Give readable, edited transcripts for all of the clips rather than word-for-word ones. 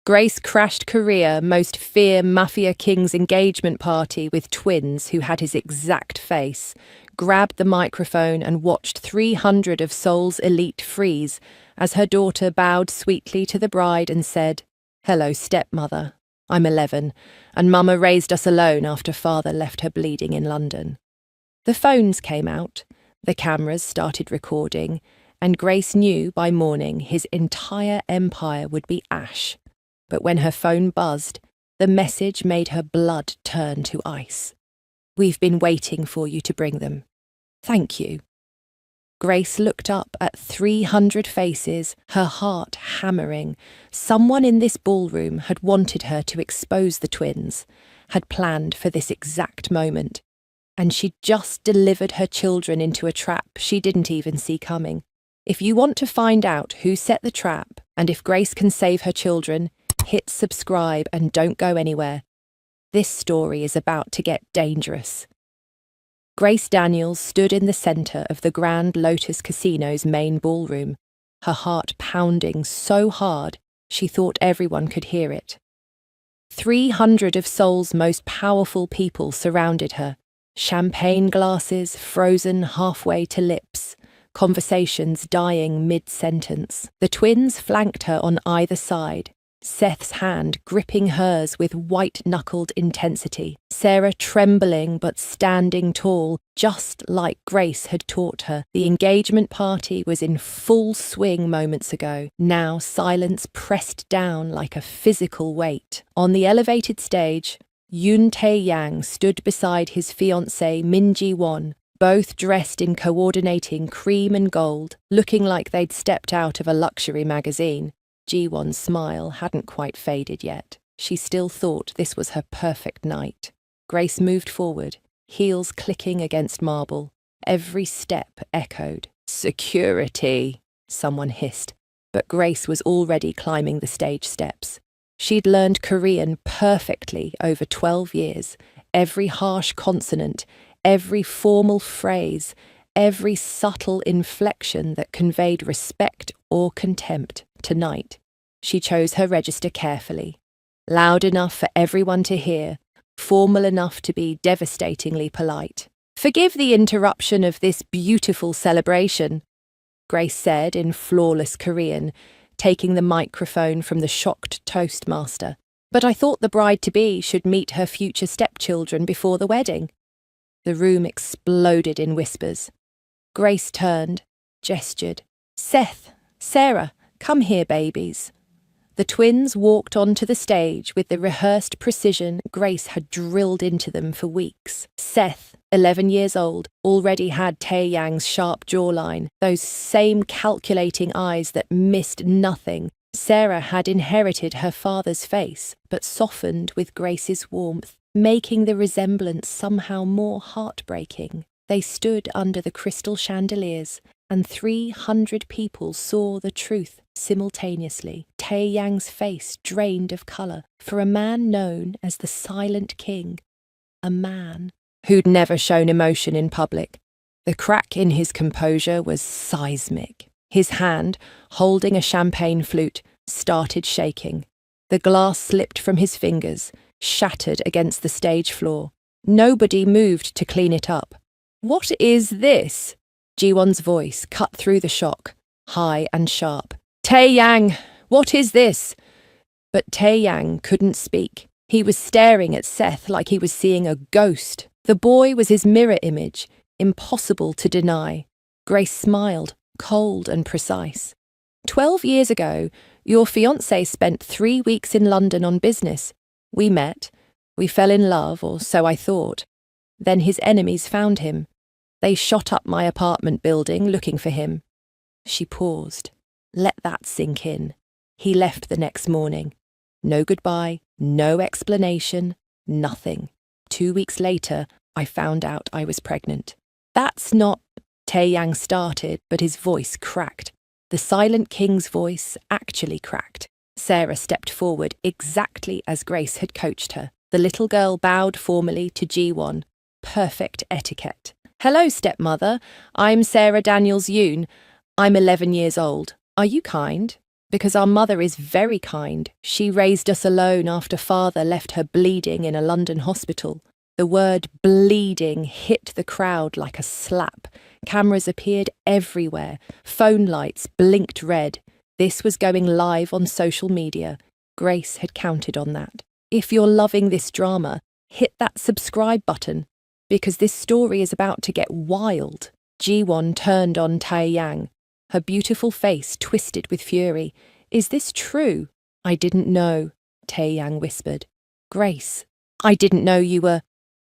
Grace crashed Korea most fear Mafia King's engagement party with twins who had his exact face, grabbed the microphone and watched 300 of Seoul's elite freeze as her daughter bowed sweetly to the bride and said, "Hello, stepmother. I'm 11, and Mama raised us alone after father left her bleeding in London." The phones came out, the cameras started recording, and Grace knew by morning his entire empire would be ash. But when her phone buzzed, the message made her blood turn to ice. "We've been waiting for you to bring them. Thank you." Grace looked up at 300 faces, her heart hammering. Someone in this ballroom had wanted her to expose the twins, had planned for this exact moment. And she'd just delivered her children into a trap she didn't even see coming. If you want to find out who set the trap and if Grace can save her children, hit subscribe and don't go anywhere. This story is about to get dangerous. Grace Daniels stood in the centre of the Grand Lotus Casino's main ballroom, her heart pounding so hard she thought everyone could hear it. 300 of Seoul's most powerful people surrounded her, champagne glasses frozen halfway to lips, conversations dying mid-sentence. The twins flanked her on either side, Seth's hand gripping hers with white-knuckled intensity, Sarah trembling but standing tall, just like Grace had taught her. The engagement party was in full swing moments ago. Now silence pressed down like a physical weight. On the elevated stage, Yoon Tae-yang stood beside his fiancée Min Ji-won, both dressed in coordinating cream and gold, looking like they'd stepped out of a luxury magazine. Ji-won's smile hadn't quite faded yet. She still thought this was her perfect night. Grace moved forward, heels clicking against marble. Every step echoed. "Security," someone hissed, but Grace was already climbing the stage steps. She'd learned Korean perfectly over 12 years. Every harsh consonant, every formal phrase, every subtle inflection that conveyed respect or contempt. Tonight, she chose her register carefully, loud enough for everyone to hear, formal enough to be devastatingly polite. "Forgive the interruption of this beautiful celebration," Grace said in flawless Korean, taking the microphone from the shocked toastmaster. "But I thought the bride-to-be should meet her future stepchildren before the wedding." The room exploded in whispers. Grace turned, gestured. "Seth, Sarah, come here, babies." The twins walked onto the stage with the rehearsed precision Grace had drilled into them for weeks. Seth, 11 years old, already had Tae-yang's sharp jawline, those same calculating eyes that missed nothing. Sarah had inherited her father's face, but softened with Grace's warmth, making the resemblance somehow more heartbreaking. They stood under the crystal chandeliers, and 300 people saw the truth simultaneously. Tae-yang's face drained of colour for a man known as the Silent King, a man who'd never shown emotion in public. The crack in his composure was seismic. His hand, holding a champagne flute, started shaking. The glass slipped from his fingers, shattered against the stage floor. Nobody moved to clean it up. "What is this?" Ji-won's voice cut through the shock, high and sharp. "Tae-yang, what is this?" But Tae-yang couldn't speak. He was staring at Seth like he was seeing a ghost. The boy was his mirror image, impossible to deny. Grace smiled, cold and precise. 12 years ago, your fiancé spent 3 weeks in London on business. We met. We fell in love, or so I thought. Then his enemies found him. They shot up my apartment building looking for him." She paused. Let that sink in. He left the next morning. No goodbye, no explanation, nothing. 2 weeks later, I found out I was pregnant. "That's not..." Tae-yang started, but his voice cracked. The Silent King's voice actually cracked. Sarah stepped forward exactly as Grace had coached her. The little girl bowed formally to Ji-won. Perfect etiquette. "Hello, stepmother. I'm Sarah Daniels Yoon. I'm 11 years old. Are you kind?" Because our mother is very kind. She raised us alone after father left her bleeding in a London hospital. The word bleeding hit the crowd like a slap. Cameras appeared everywhere. Phone lights blinked red. This was going live on social media. Grace had counted on that. If you're loving this drama, hit that subscribe button, because this story is about to get wild. Ji-won turned on Tae-yang, her beautiful face twisted with fury. Is this true? I didn't know, Tae-yang whispered. Grace, I didn't know you were...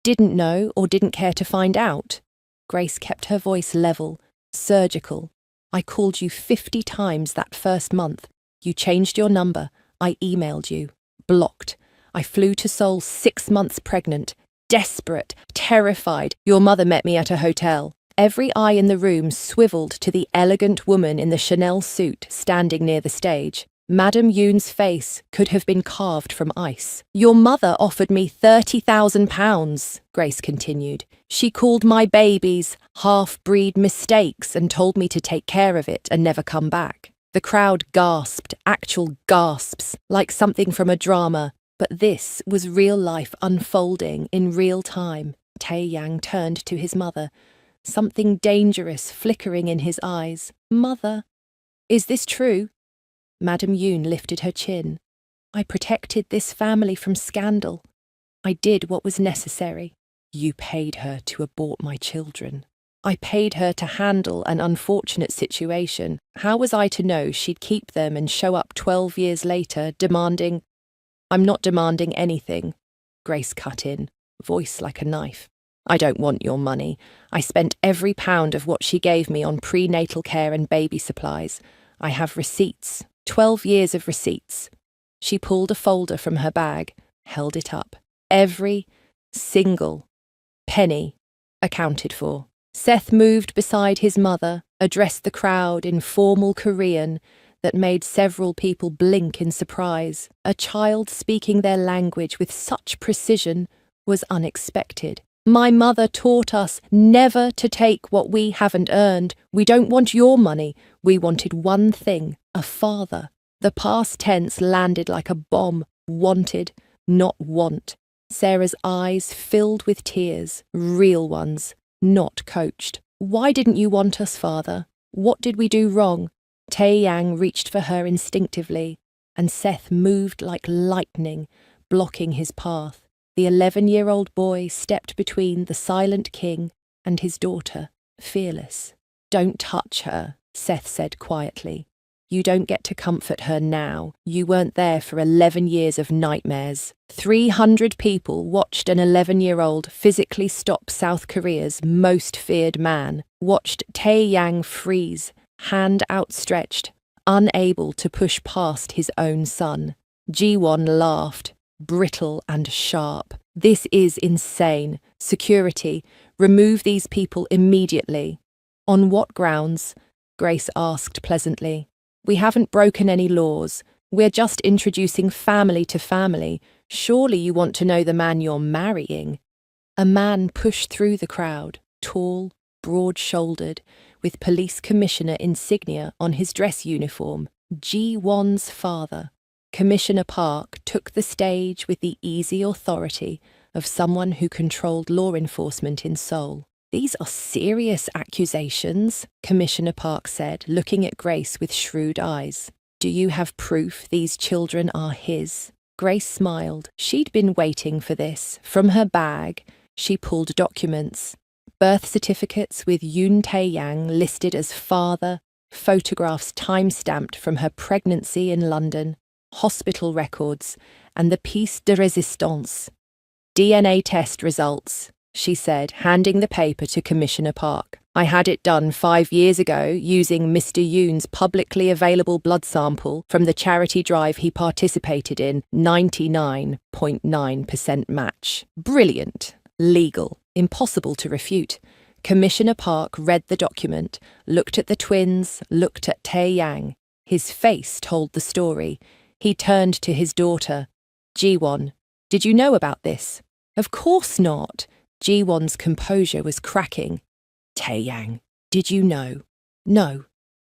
Didn't know or didn't care to find out? Grace kept her voice level, surgical. I called you 50 times that first month. You changed your number. I emailed you. Blocked. I flew to Seoul 6 months pregnant. Desperate, terrified. Your mother met me at a hotel. Every eye in the room swiveled to the elegant woman in the Chanel suit standing near the stage. Madame Yoon's face could have been carved from ice. Your mother offered me £30,000, Grace continued. She called my babies half-breed mistakes and told me to take care of it and never come back. The crowd gasped, actual gasps, like something from a drama. But this was real life unfolding in real time. Tae-yang turned to his mother, something dangerous flickering in his eyes. Mother, is this true? Madame Yoon lifted her chin. I protected this family from scandal. I did what was necessary. You paid her to abort my children. I paid her to handle an unfortunate situation. How was I to know she'd keep them and show up 12 years later demanding... I'm not demanding anything, Grace cut in, voice like a knife. I don't want your money. I spent every pound of what she gave me on prenatal care and baby supplies. I have receipts, 12 years of receipts. She pulled a folder from her bag, held it up. Every single penny accounted for. Seth moved beside his mother, addressed the crowd in formal Korean that made several people blink in surprise. A child speaking their language with such precision was unexpected. My mother taught us never to take what we haven't earned. We don't want your money. We wanted one thing, a father. The past tense landed like a bomb. Wanted, not want. Sarah's eyes filled with tears, real ones, not coached. Why didn't you want us, father? What did we do wrong? Tae-yang reached for her instinctively, and Seth moved like lightning, blocking his path. The 11-year-old boy stepped between the silent king and his daughter, fearless. Don't touch her, Seth said quietly. You don't get to comfort her now. You weren't there for 11 years of nightmares. 300 people watched an 11-year-old physically stop South Korea's most feared man, watched Tae-yang freeze, hand outstretched, unable to push past his own son. Ji-won laughed, brittle and sharp. This is insane. Security, remove these people immediately. On what grounds? Grace asked pleasantly. We haven't broken any laws. We're just introducing family to family. Surely you want to know the man you're marrying. A man pushed through the crowd, tall, broad-shouldered, with police commissioner insignia on his dress uniform. Ji-won's father. Commissioner Park took the stage with the easy authority of someone who controlled law enforcement in Seoul. These are serious accusations, Commissioner Park said, looking at Grace with shrewd eyes. Do you have proof these children are his? Grace smiled. She'd been waiting for this. From her bag, she pulled documents. Birth certificates with Yoon Tae-yang listed as father, photographs time-stamped from her pregnancy in London, hospital records, and the pièce de résistance. DNA test results, she said, handing the paper to Commissioner Park. I had it done 5 years ago using Mr. Yoon's publicly available blood sample from the charity drive he participated in, 99.9% match. Brilliant. Legal. Impossible to refute. Commissioner Park read the document, looked at the twins, looked at Tae-yang. His face told the story. He turned to his daughter. Ji-won, did you know about this? Of course not. Ji-won's composure was cracking. Tae-yang, did you know? No,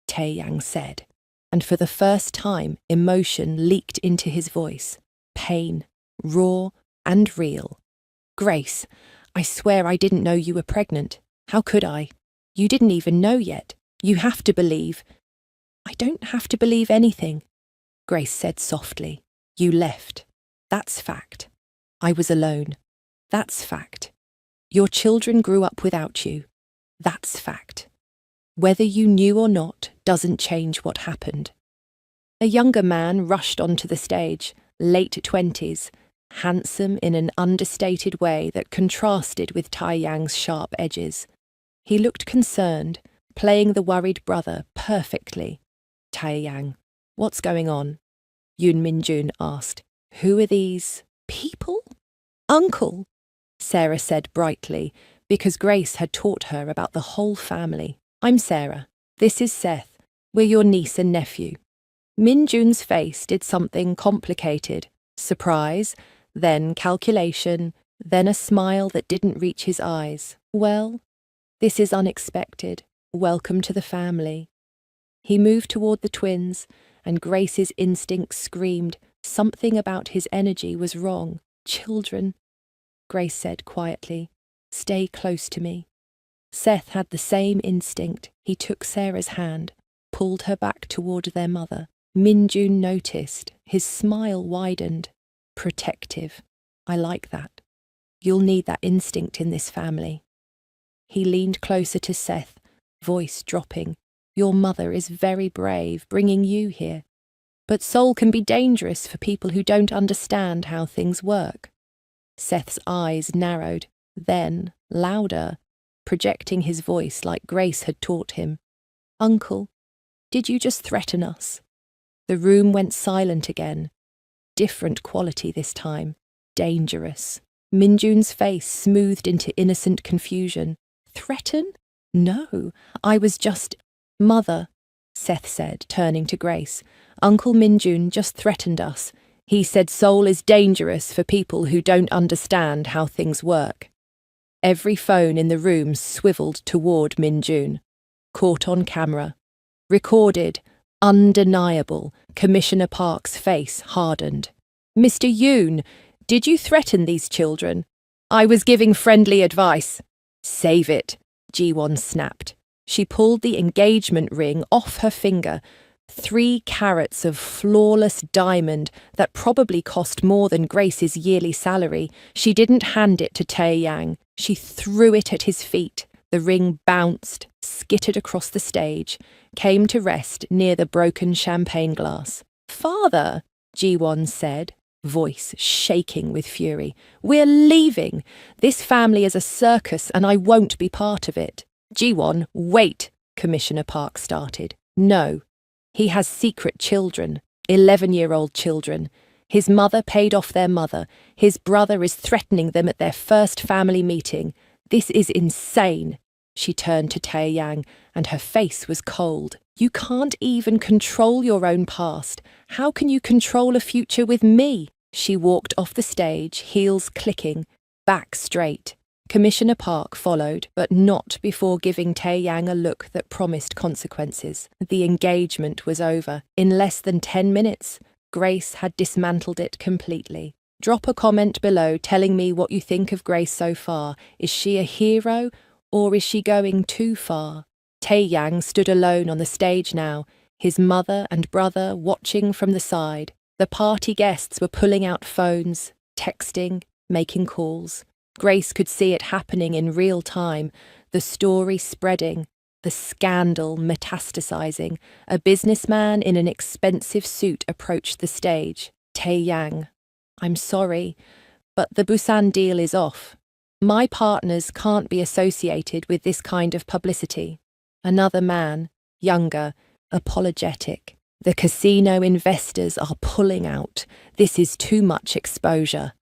Tae-yang said. and for the first time, emotion leaked into his voice. Pain, raw and real. Grace, I swear I didn't know you were pregnant. How could I? You didn't even know yet. You have to believe. I don't have to believe anything, Grace said softly. You left. That's fact. I was alone. That's fact. Your children grew up without you. That's fact. Whether you knew or not doesn't change what happened. A younger man rushed onto the stage, late 20s, handsome in an understated way that contrasted with Tai Yang's sharp edges. He looked concerned, playing the worried brother perfectly. Tai Yang, what's going on? Yoon Min-jun asked. Who are these people? Uncle, Sarah said brightly, because Grace had taught her about the whole family. I'm Sarah. This is Seth. We're your niece and nephew. Min-jun's face did something complicated. Surprise, then calculation, then a smile that didn't reach his eyes. Well, this is unexpected. Welcome to the family. He moved toward the twins, and Grace's instinct screamed something about his energy was wrong. Children, Grace said quietly, stay close to me. Seth had the same instinct. He took Sarah's hand, pulled her back toward their mother. Min-jun noticed. His smile widened. Protective. I like that. You'll need that instinct in this family. He leaned closer to Seth, voice dropping. Your mother is very brave, bringing you here. But Seoul can be dangerous for people who don't understand how things work. Seth's eyes narrowed, then, louder, projecting his voice like Grace had taught him. Uncle, did you just threaten us? The room went silent again. Different quality this time. Dangerous. Min-jun's face smoothed into innocent confusion. Threaten? No, I was just... Mother, Seth said, turning to Grace. Uncle Min-jun just threatened us. He said Seoul is dangerous for people who don't understand how things work. Every phone in the room swiveled toward Min-jun. Caught on camera. Recorded. Undeniable. Commissioner Park's face hardened. Mr. Yoon, did you threaten these children? I was giving friendly advice. Save it, Ji-won snapped. She pulled the engagement ring off her finger. 3 carats of flawless diamond that probably cost more than Grace's yearly salary. She didn't hand it to Tae Yang. She threw it at his feet. The ring bounced, skittered across the stage, came to rest near the broken champagne glass. Father, Ji-won said, voice shaking with fury. We're leaving. This family is a circus and I won't be part of it. Ji-won, wait, Commissioner Park started. No. He has secret children, 11-year-old children. His mother paid off their mother. His brother is threatening them at their first family meeting. This is insane. She turned to Tae Yang, and her face was cold. You can't even control your own past. How can you control a future with me? She walked off the stage, heels clicking, back straight. Commissioner Park followed, but not before giving Tae Yang a look that promised consequences. The engagement was over. In less than 10 minutes, Grace had dismantled it completely. Drop a comment below telling me what you think of Grace so far. Is she a hero, or is she going too far? Tae Yang stood alone on the stage now, his mother and brother watching from the side. The party guests were pulling out phones, texting, making calls. Grace could see it happening in real time, the story spreading, the scandal metastasizing. A businessman in an expensive suit approached the stage. Tae Yang, I'm sorry, but the Busan deal is off. My partners can't be associated with this kind of publicity. Another man, younger, apologetic. The casino investors are pulling out. This is too much exposure.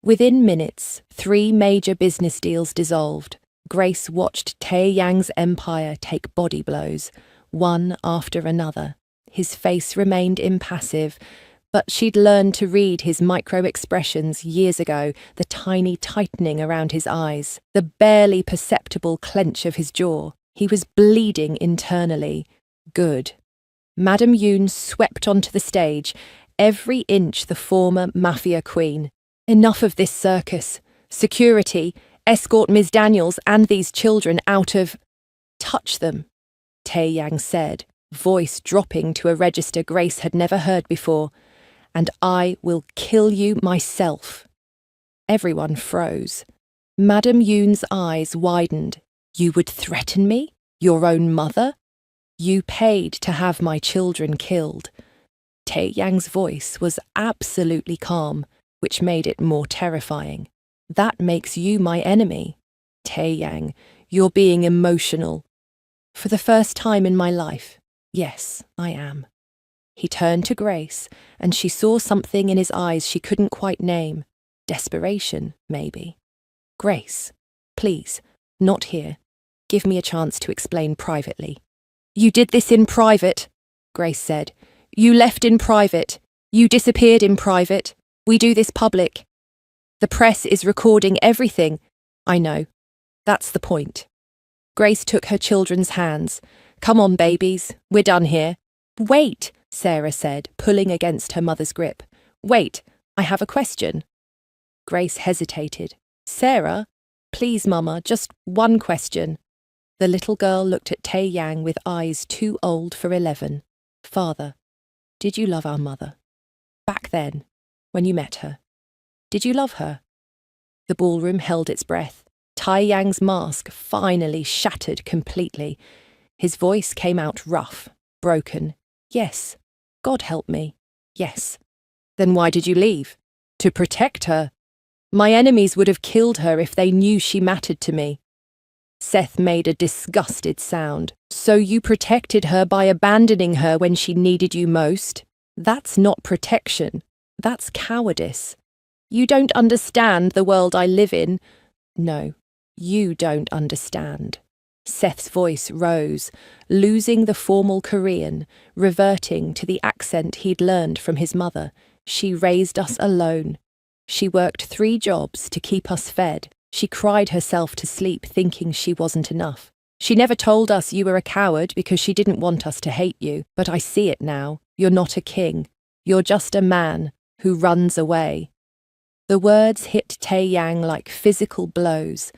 Within minutes, 3 major business deals dissolved. Grace watched Tae Yang's empire take body blows, one after another. His face remained impassive, but she'd learned to read his micro-expressions years ago, the tiny tightening around his eyes, the barely perceptible clench of his jaw. He was bleeding internally. Good. Madame Yoon swept onto the stage, every inch the former Mafia queen. Enough of this circus. Security, escort Ms. Daniels and these children out of... Touch them, Tae-yang said, voice dropping to a register Grace had never heard before. And I will kill you myself. Everyone froze. Madame Yoon's eyes widened. You would threaten me? Your own mother? You paid to have my children killed. Tae-yang's voice was absolutely calm, which made it more terrifying. That makes you my enemy. Tae-yang, you're being emotional. For the first time in my life, yes, I am. He turned to Grace, and she saw something in his eyes she couldn't quite name. Desperation, maybe. Grace, please, not here. Give me a chance to explain privately. You did this in private, Grace said. You left in private. You disappeared in private. We do this public. The press is recording everything. I know. That's the point. Grace took her children's hands. Come on, babies. We're done here. Wait, Sarah said, pulling against her mother's grip. Wait, I have a question. Grace hesitated. Sarah? Please, Mama, just one question. The little girl looked at Tae-yang with eyes too old for 11. Father, did you love our mother? Back then, when you met her. Did you love her? The ballroom held its breath. Tae-yang's mask finally shattered completely. His voice came out rough, broken. Yes. God help me. Yes. Then why did you leave? To protect her. My enemies would have killed her if they knew she mattered to me. Seth made a disgusted sound. So you protected her by abandoning her when she needed you most? That's not protection. That's cowardice. You don't understand the world I live in. No, you don't understand. Seth's voice rose, losing the formal Korean, reverting to the accent he'd learned from his mother. She raised us alone. She worked 3 jobs to keep us fed. She cried herself to sleep thinking she wasn't enough. She never told us you were a coward because she didn't want us to hate you. But I see it now. You're not a king. You're just a man who runs away. The words hit Tae-yang like physical blows.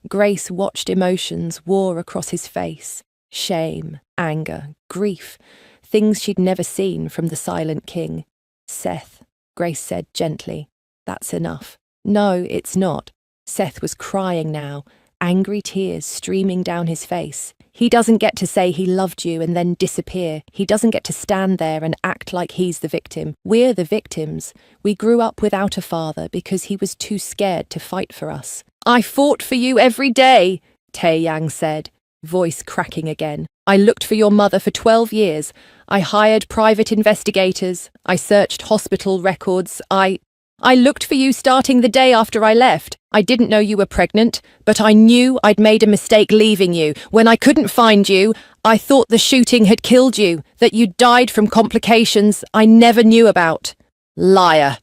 Grace watched emotions war across his face. Shame, anger, grief, things she'd never seen from the silent king. Seth, Grace said gently, that's enough. No, it's not. Seth was crying now, angry tears streaming down his face. He doesn't get to say he loved you and then disappear. He doesn't get to stand there and act like he's the victim. We're the victims. We grew up without a father because he was too scared to fight for us. I fought for you every day, Tae-yang said, voice cracking again. I looked for your mother for 12 years. I hired private investigators. I searched hospital records. I looked for you starting the day after I left. I didn't know you were pregnant, but I knew I'd made a mistake leaving you. When I couldn't find you, I thought the shooting had killed you, that you died from complications I never knew about. Liar,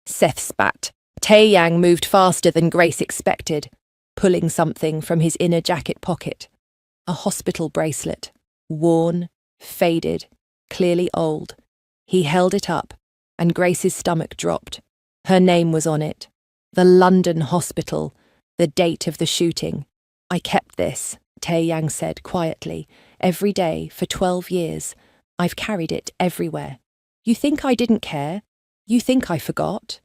Seth spat. Tae-yang moved faster than Grace expected, pulling something from his inner jacket pocket. A hospital bracelet, worn, faded, clearly old. He held it up, and Grace's stomach dropped. Her name was on it. The London hospital, the date of the shooting. I kept this, Tae-yang said quietly, every day for 12 years. I've carried it everywhere. You think I didn't care? You think I forgot?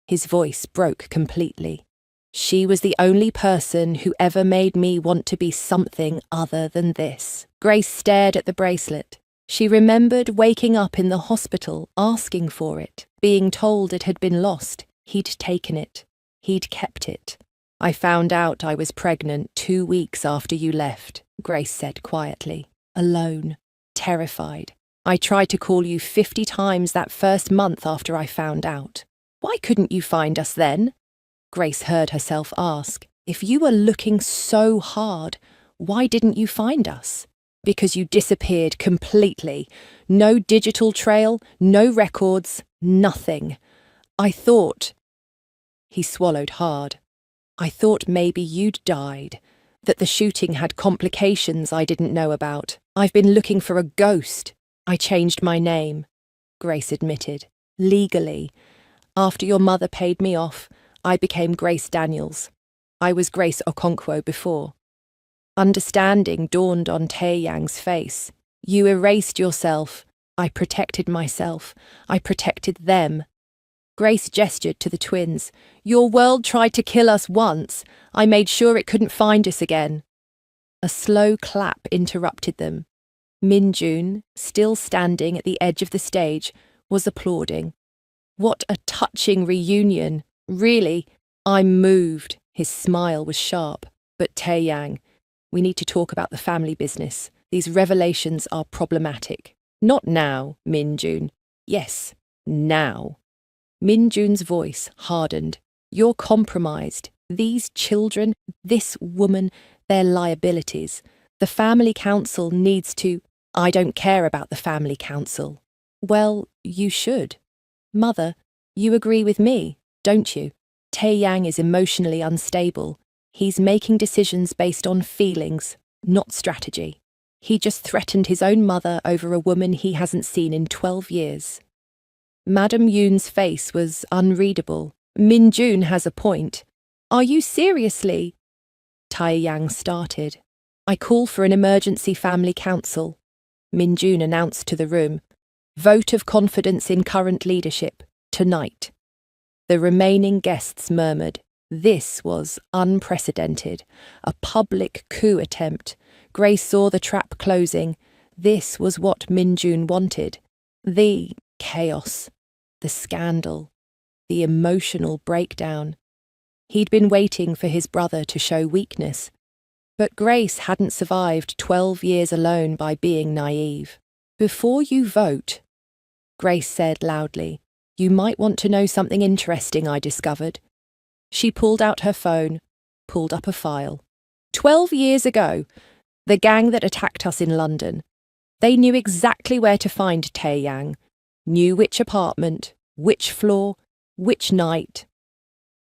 His voice broke completely. She was the only person who ever made me want to be something other than this. Grace stared at the bracelet. She remembered waking up in the hospital, asking for it, being told it had been lost. He'd taken it. He'd kept it. I found out I was pregnant 2 weeks after you left, Grace said quietly. Alone. Terrified. I tried to call you 50 times that first month after I found out. Why couldn't you find us then? Grace heard herself ask. If you were looking so hard, why didn't you find us? Because you disappeared completely. No digital trail, no records, nothing. I thought... He swallowed hard. I thought maybe you'd died, that the shooting had complications I didn't know about. I've been looking for a ghost. I changed my name, Grace admitted. Legally. After your mother paid me off, I became Grace Daniels. I was Grace Okonkwo before. Understanding dawned on Taeyang's face. You erased yourself. I protected myself. I protected them. Grace gestured to the twins. Your world tried to kill us once. I made sure it couldn't find us again. A slow clap interrupted them. Min-jun, still standing at the edge of the stage, was applauding. What a touching reunion. Really, I'm moved. His smile was sharp. But Taeyang, we need to talk about the family business. These revelations are problematic. Not now, Min-jun. Yes, now. Min-jun's voice hardened. You're compromised. These children, this woman, they're liabilities. The family council needs to... I don't care about the family council. Well, you should. Mother, you agree with me, don't you? Taeyang is emotionally unstable. He's making decisions based on feelings, not strategy. He just threatened his own mother over a woman he hasn't seen in 12 years. Madame Yoon's face was unreadable. Min-jun has a point. Are you seriously? Taeyang started. I call for an emergency family council. Min-jun announced to the room. Vote of confidence in current leadership, tonight. The remaining guests murmured. This was unprecedented. A public coup attempt. Grace saw the trap closing. This was what Min-jun wanted. The chaos. The scandal. The emotional breakdown. He'd been waiting for his brother to show weakness. But Grace hadn't survived 12 years alone by being naive. Before you vote, Grace said loudly, you might want to know something interesting I discovered. She pulled out her phone, pulled up a file. 12 years ago, the gang that attacked us in London, they knew exactly where to find Taeyang, knew which apartment, which floor, which night.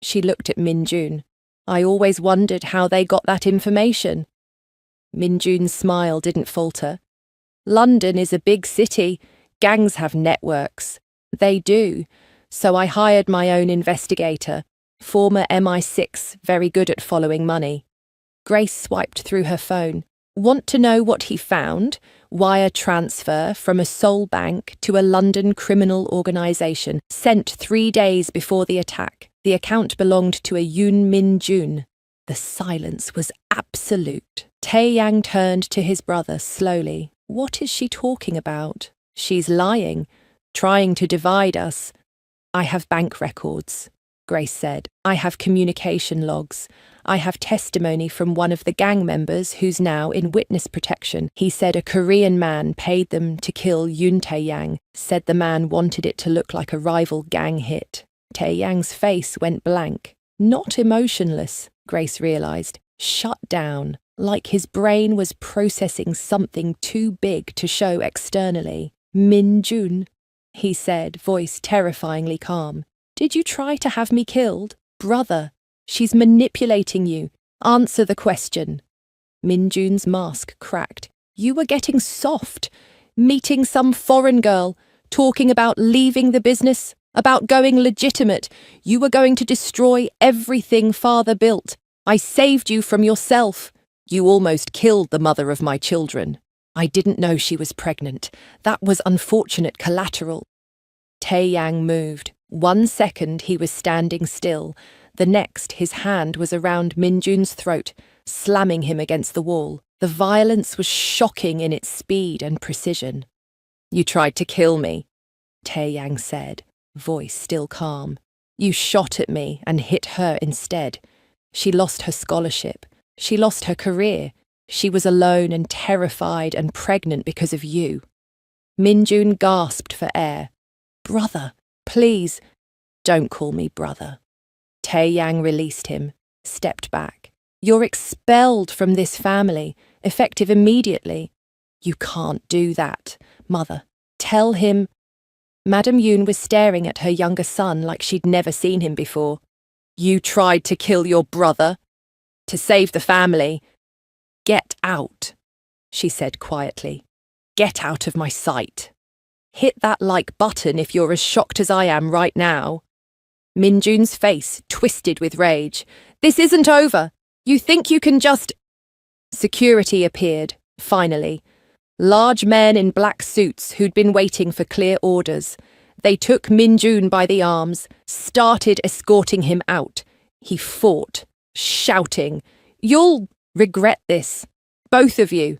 She looked at Min-jun. I always wondered how they got that information. Min-jun's smile didn't falter. London is a big city. Gangs have networks. They do. So I hired my own investigator, former MI6, very good at following money. Grace swiped through her phone. Want to know what he found? Wire transfer from a Seoul bank to a London criminal organisation, sent 3 days before the attack. The account belonged to a Yoon Min-jun. The silence was absolute. Taeyang turned to his brother slowly. What is she talking about? She's lying, trying to divide us. I have bank records, Grace said. I have communication logs. I have testimony from one of the gang members who's now in witness protection. He said a Korean man paid them to kill Yoon Taeyang, said the man wanted it to look like a rival gang hit. Taeyang's face went blank. Not emotionless, Grace realised. Shut down, like his brain was processing something too big to show externally. Min-jun, he said, voice terrifyingly calm. Did you try to have me killed? Brother, she's manipulating you. Answer the question. Min-jun's mask cracked. You were getting soft, meeting some foreign girl, talking about leaving the business, about going legitimate. You were going to destroy everything father built. I saved you from yourself. You almost killed the mother of my children. I didn't know she was pregnant. That was unfortunate collateral. Taeyang moved. 1 second he was standing still. The next his hand was around Min-jun's throat, slamming him against the wall. The violence was shocking in its speed and precision. You tried to kill me, Taeyang said, voice still calm. You shot at me and hit her instead. She lost her scholarship. She lost her career. She was alone and terrified and pregnant because of you. Min-jun gasped for air. Brother, please, don't call me brother. Taeyang released him, stepped back. You're expelled from this family, effective immediately. You can't do that, mother. Tell him. Madame Yoon was staring at her younger son like she'd never seen him before. You tried to kill your brother? To save the family? Get out, she said quietly. Get out of my sight. Hit that like button if you're as shocked as I am right now. Minjun's face twisted with rage. This isn't over. You think you can just… Security appeared, finally. Large men in black suits who'd been waiting for clear orders. They took Minjun by the arms, started escorting him out. He fought, shouting, "You'll regret this. Both of you.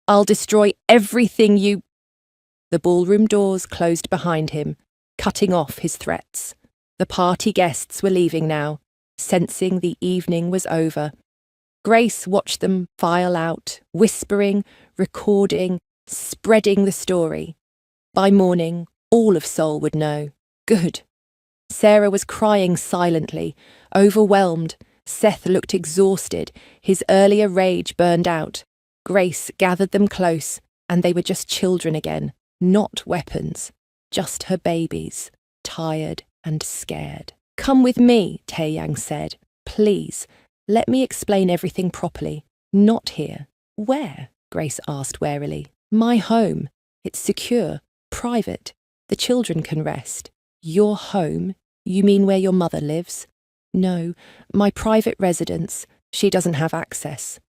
I'll destroy everything you…" The ballroom doors closed behind him, cutting off his threats. The party guests were leaving now, sensing the evening was over. Grace watched them file out, whispering, recording, spreading the story. By morning, all of Seoul would know. Good. Sarah was crying silently, overwhelmed. Seth looked exhausted, his earlier rage burned out. Grace gathered them close, and they were just children again, not weapons, just her babies, tired and scared. "Come with me," Taeyang said. "Please, let me explain everything properly. Not here." "Where?" Grace asked warily. "My home. It's secure, private. The children can rest." "Your home? You mean where your mother lives?" "No, my private residence. She doesn't have access."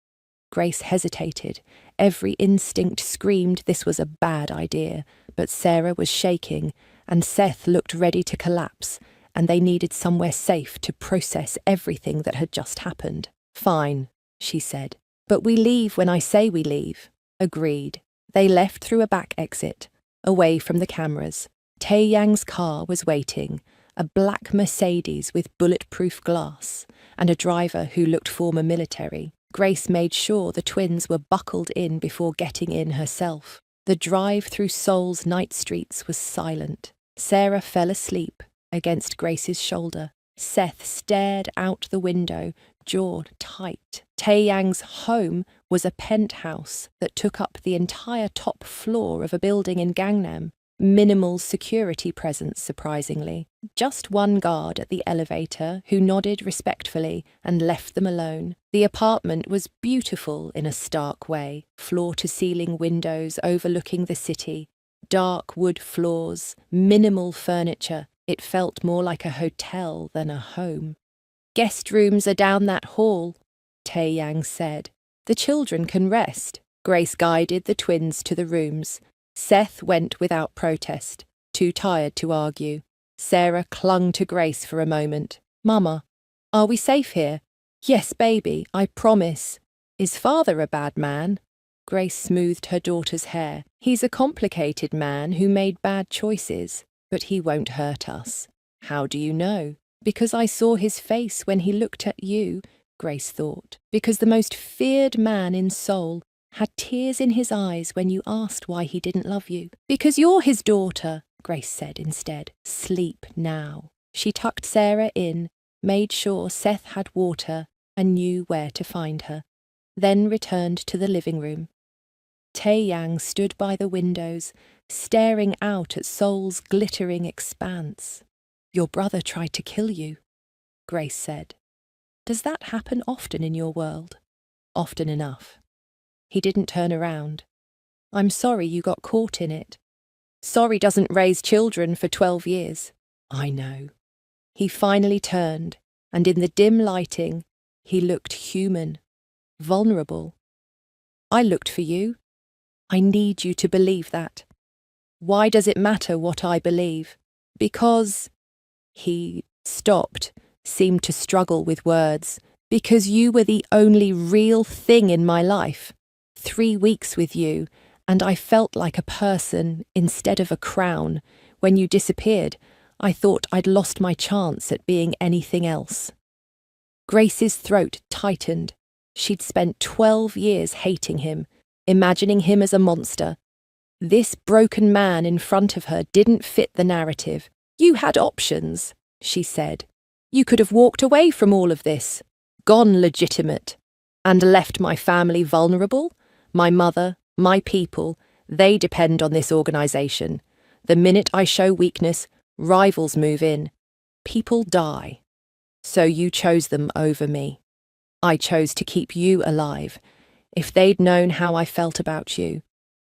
Grace hesitated. Every instinct screamed this was a bad idea, but Sarah was shaking, and Seth looked ready to collapse, and they needed somewhere safe to process everything that had just happened. "Fine," she said. "But we leave when I say we leave." Agreed. They left through a back exit, away from the cameras. Taeyang's car was waiting, a black Mercedes with bulletproof glass, and a driver who looked former military. Grace made sure the twins were buckled in before getting in herself. The drive through Seoul's night streets was silent. Sarah fell asleep against Grace's shoulder. Seth stared out the window, jaw tight. Taeyang's home was a penthouse that took up the entire top floor of a building in Gangnam. Minimal security presence, surprisingly. Just one guard at the elevator who nodded respectfully and left them alone. The apartment was beautiful in a stark way, floor-to-ceiling windows overlooking the city, dark wood floors, minimal furniture. It felt more like a hotel than a home. "Guest rooms are down that hall," Taeyang said. "The children can rest." Grace guided the twins to the rooms. Seth went without protest, too tired to argue. Sarah clung to Grace for a moment. "Mama, are we safe here?" "Yes, baby, I promise." "Is father a bad man?" Grace smoothed her daughter's hair. "He's a complicated man who made bad choices, but he won't hurt us." "How do you know?" "Because I saw his face when he looked at you," Grace thought. "Because the most feared man in Seoul had tears in his eyes when you asked why he didn't love you." "Because you're his daughter," Grace said instead. "Sleep now." She tucked Sarah in, made sure Seth had water and knew where to find her, then returned to the living room. Taeyang stood by the windows, staring out at Seoul's glittering expanse. "Your brother tried to kill you," Grace said. "Does that happen often in your world?" "Often enough." He didn't turn around. "I'm sorry you got caught in it." "Sorry doesn't raise children for 12 years. "I know." He finally turned, and in the dim lighting, he looked human, vulnerable. "I looked for you. I need you to believe that." "Why does it matter what I believe?" "Because…" He stopped, seemed to struggle with words. "Because you were the only real thing in my life. 3 weeks with you, and I felt like a person instead of a crown. When you disappeared, I thought I'd lost my chance at being anything else." Grace's throat tightened. She'd spent 12 years hating him, imagining him as a monster. This broken man in front of her didn't fit the narrative. "You had options," she said. "You could have walked away from all of this, gone legitimate, and left my family vulnerable. My mother, my people, they depend on this organization. The minute I show weakness, rivals move in. People die. So you chose them over me. I chose to keep you alive. If they'd known how I felt about you,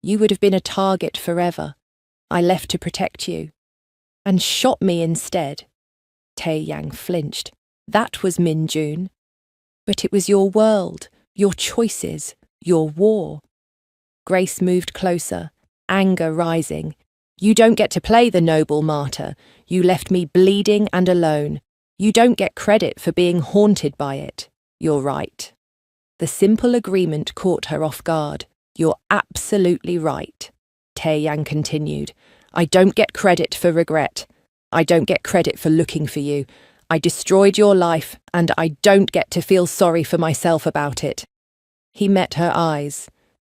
you would have been a target forever. I left to protect you. And shot me instead. Tae-yang flinched. That was Min-jun. But it was your world, your choices, your war. Grace moved closer, anger rising. You don't get to play the noble martyr. You left me bleeding and alone. You don't get credit for being haunted by it. You're right. The simple agreement caught her off guard. You're absolutely right. Tae-yang continued. I don't get credit for regret. I don't get credit for looking for you. I destroyed your life, and I don't get to feel sorry for myself about it. He met her eyes.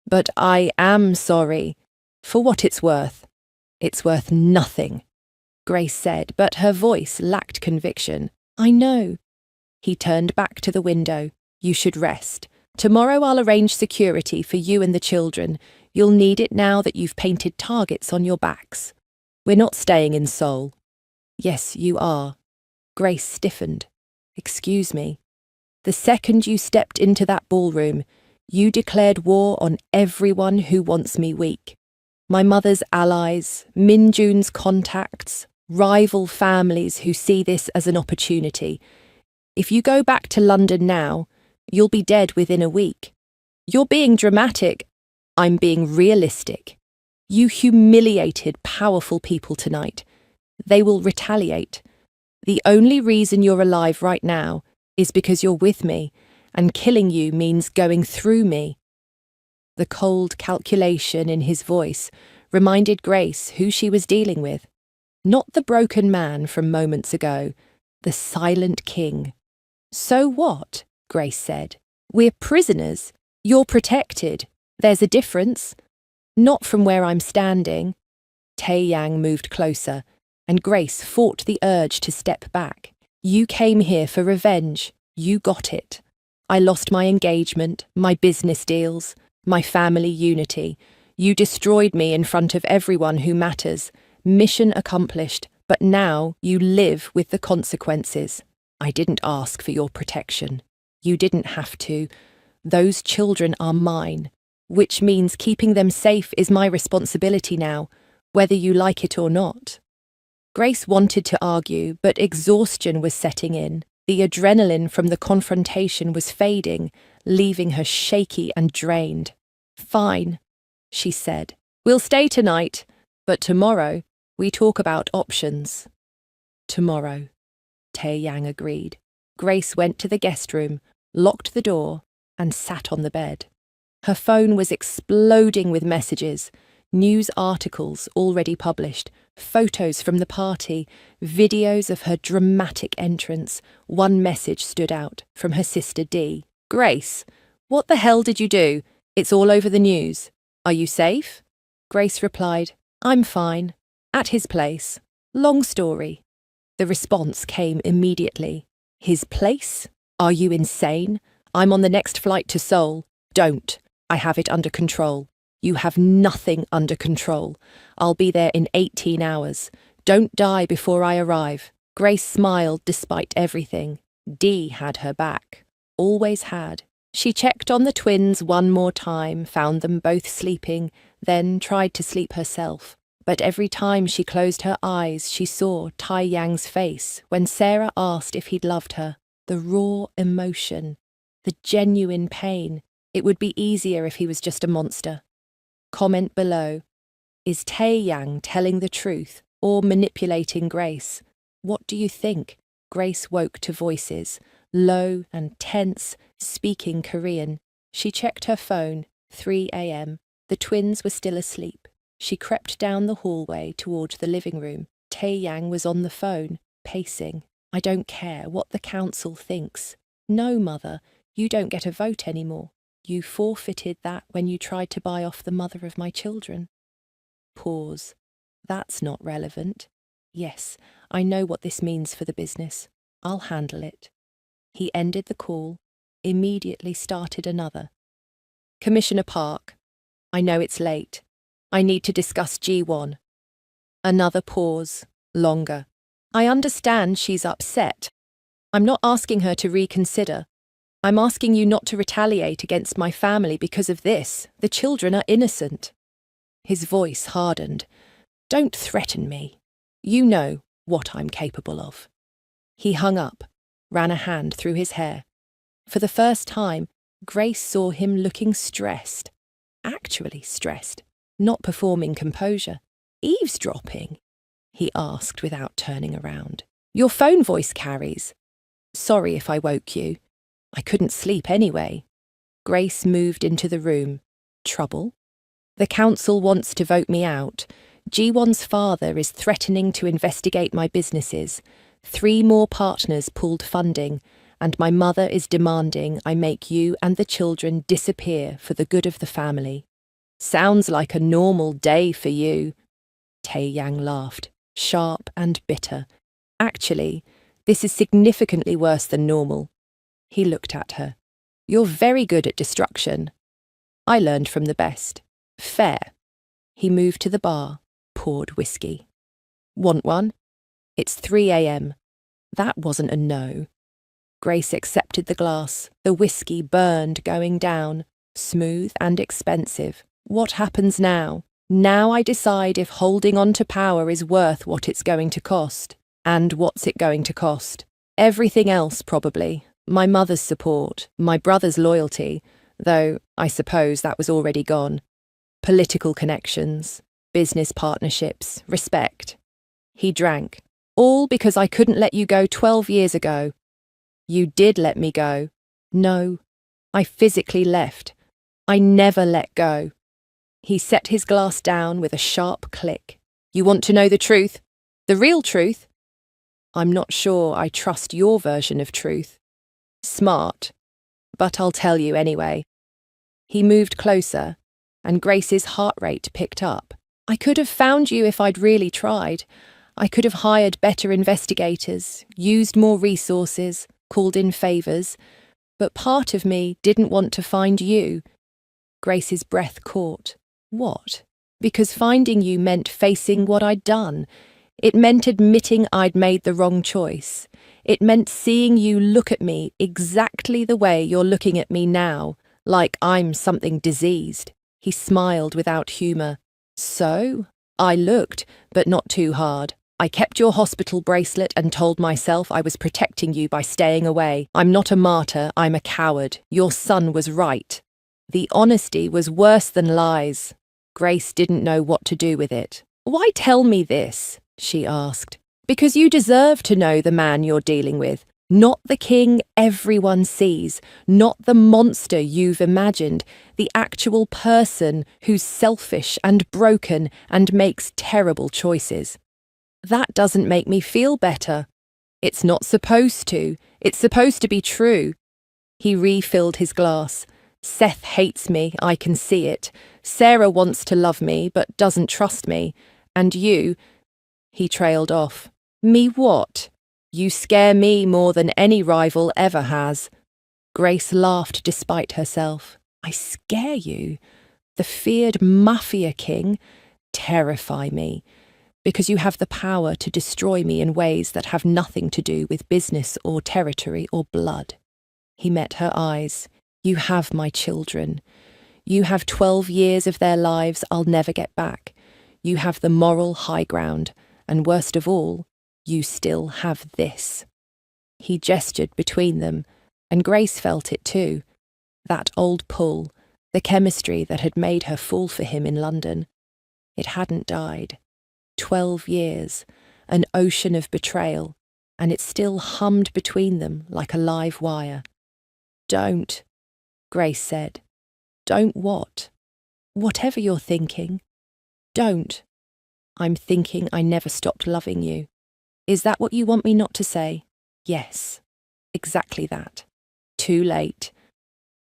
But I am sorry. For what it's worth. It's worth nothing, Grace said, but her voice lacked conviction. I know. He turned back to the window. You should rest. Tomorrow I'll arrange security for you and the children. You'll need it now that you've painted targets on your backs. We're not staying in Seoul. Yes, you are. Grace stiffened. Excuse me. The second you stepped into that ballroom, you declared war on everyone who wants me weak. My mother's allies, Min-jun's contacts, rival families who see this as an opportunity. If you go back to London now, you'll be dead within a week. You're being dramatic. I'm being realistic. You humiliated powerful people tonight. They will retaliate. The only reason you're alive right now is because you're with me, and killing you means going through me. The cold calculation in his voice reminded Grace who she was dealing with. Not the broken man from moments ago, the silent king. So what? Grace said. We're prisoners. You're protected. There's a difference. Not from where I'm standing. Tae-yang moved closer, and Grace fought the urge to step back. You came here for revenge. You got it. I lost my engagement, my business deals, my family unity. You destroyed me in front of everyone who matters. Mission accomplished, but now you live with the consequences. I didn't ask for your protection. You didn't have to. Those children are mine, which means keeping them safe is my responsibility now, whether you like it or not. Grace wanted to argue, but exhaustion was setting in. The adrenaline from the confrontation was fading, leaving her shaky and drained. Fine, she said. We'll stay tonight, but tomorrow we talk about options. Tomorrow, Tae-yang agreed. Grace went to the guest room, locked the door, and sat on the bed. Her phone was exploding with messages, news articles already published, photos from the party, videos of her dramatic entrance. One message stood out, from her sister Dee. Grace, what the hell did you do? It's all over the news. Are you safe? Grace replied, I'm fine. At his place. Long story. The response came immediately. His place? Are you insane? I'm on the next flight to Seoul. Don't. I have it under control. You have nothing under control. I'll be there in 18 hours. Don't die before I arrive. Grace smiled despite everything. Dee had her back. Always had. She checked on the twins one more time, found them both sleeping, then tried to sleep herself. But every time she closed her eyes, she saw Tae-yang's face when Sarah asked if he'd loved her. The raw emotion, the genuine pain. It would be easier if he was just a monster. Comment below. Is Tae-yang telling the truth or manipulating Grace? What do you think? Grace woke to voices, low and tense, speaking Korean. She checked her phone, 3 a.m. The twins were still asleep. She crept down the hallway toward the living room. Tae-yang was on the phone, pacing. I don't care what the council thinks. No, Mother, you don't get a vote anymore. You forfeited that when you tried to buy off the mother of my children. Pause. That's not relevant. Yes, I know what this means for the business. I'll handle it. He ended the call, immediately started another. Commissioner Park, I know it's late. I need to discuss G1. Another pause, longer. I understand she's upset. I'm not asking her to reconsider. I'm asking you not to retaliate against my family because of this. The children are innocent. His voice hardened. Don't threaten me. You know what I'm capable of." He hung up, ran a hand through his hair. For the first time, Grace saw him looking stressed. Actually stressed, not performing composure. "Eavesdropping?" he asked without turning around. "Your phone voice carries. Sorry if I woke you. I couldn't sleep anyway." Grace moved into the room. "Trouble? The council wants to vote me out. Jiwon's father is threatening to investigate my businesses. 3 more partners pulled funding, and my mother is demanding I make you and the children disappear for the good of the family." "Sounds like a normal day for you." Tae-yang laughed, sharp and bitter. "Actually, this is significantly worse than normal." He looked at her. "You're very good at destruction. I learned from the best. Fair." He moved to the bar, poured whiskey. "Want one?" "It's 3 a.m. That wasn't a no." Grace accepted the glass. The whiskey burned going down, smooth and expensive. "What happens now? Now I decide if holding on to power is worth what it's going to cost. And what's it going to cost? Everything else, probably. My mother's support, my brother's loyalty, though I suppose that was already gone. Political connections, business partnerships, respect." He drank. "All because I couldn't let you go 12 years ago." "You did let me go." "No, I physically left. I never let go." He set his glass down with a sharp click. "You want to know the truth? The real truth?" "I'm not sure I trust your version of truth." "Smart. But I'll tell you anyway." He moved closer, and Grace's heart rate picked up. "I could have found you if I'd really tried. I could have hired better investigators, used more resources, called in favours, but part of me didn't want to find you." Grace's breath caught. "What?" "Because finding you meant facing what I'd done. It meant admitting I'd made the wrong choice. It meant seeing you look at me exactly the way you're looking at me now, like I'm something diseased." He smiled without humour. "So? I looked, but not too hard. I kept your hospital bracelet and told myself I was protecting you by staying away. I'm not a martyr, I'm a coward. Your son was right." The honesty was worse than lies. Grace didn't know what to do with it. "Why tell me this?" she asked. "Because you deserve to know the man you're dealing with. Not the king everyone sees, not the monster you've imagined, the actual person who's selfish and broken and makes terrible choices." "That doesn't make me feel better." "It's not supposed to. It's supposed to be true." He refilled his glass. "Seth hates me, I can see it. Sarah wants to love me, but doesn't trust me. And you—" He trailed off. "Me what? You scare me more than any rival ever has." Grace laughed despite herself. "I scare you? The feared Mafia king? Terrify me. Because you have the power to destroy me in ways that have nothing to do with business or territory or blood." He met her eyes. "You have my children. You have 12 years of their lives I'll never get back. You have the moral high ground, and worst of all, you still have this." He gestured between them, and Grace felt it too. That old pull, the chemistry that had made her fall for him in London. It hadn't died. 12 years, an ocean of betrayal, and it still hummed between them like a live wire. "Don't," Grace said. "Don't what?" "Whatever you're thinking. Don't." "I'm thinking I never stopped loving you." "Is that what you want me not to say?" "Yes, exactly that." Too late.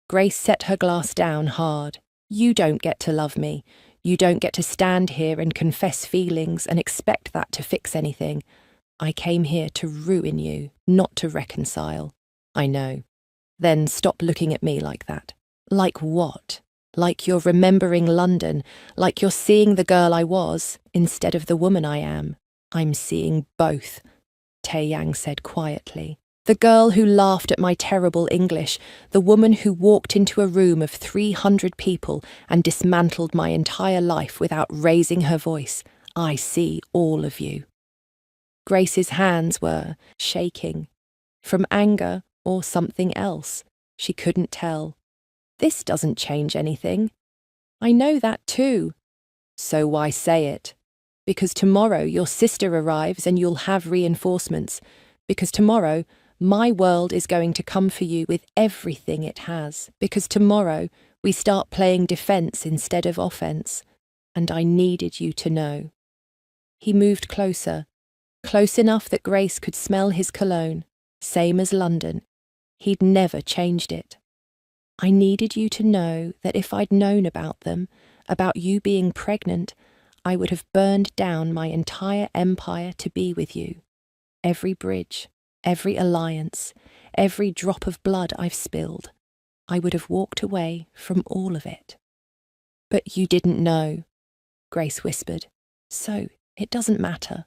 Grace set her glass down hard. "You don't get to love me. You don't get to stand here and confess feelings and expect that to fix anything. I came here to ruin you, not to reconcile." "I know." "Then stop looking at me like that." "Like what?" "Like you're remembering London, like you're seeing the girl I was instead of the woman I am." "I'm seeing both," Tae-yang said quietly. "The girl who laughed at my terrible English, the woman who walked into a room of 300 people and dismantled my entire life without raising her voice. I see all of you." Grace's hands were shaking. From anger or something else, she couldn't tell. "This doesn't change anything." "I know that too." "So why say it?" "Because tomorrow your sister arrives and you'll have reinforcements. Because tomorrow my world is going to come for you with everything it has. Because tomorrow we start playing defense instead of offense. And I needed you to know." He moved closer, close enough that Grace could smell his cologne, same as London. He'd never changed it. "I needed you to know that if I'd known about them, about you being pregnant, I would have burned down my entire empire to be with you. Every bridge, every alliance, every drop of blood I've spilled, I would have walked away from all of it." "But you didn't know," Grace whispered. "So it doesn't matter.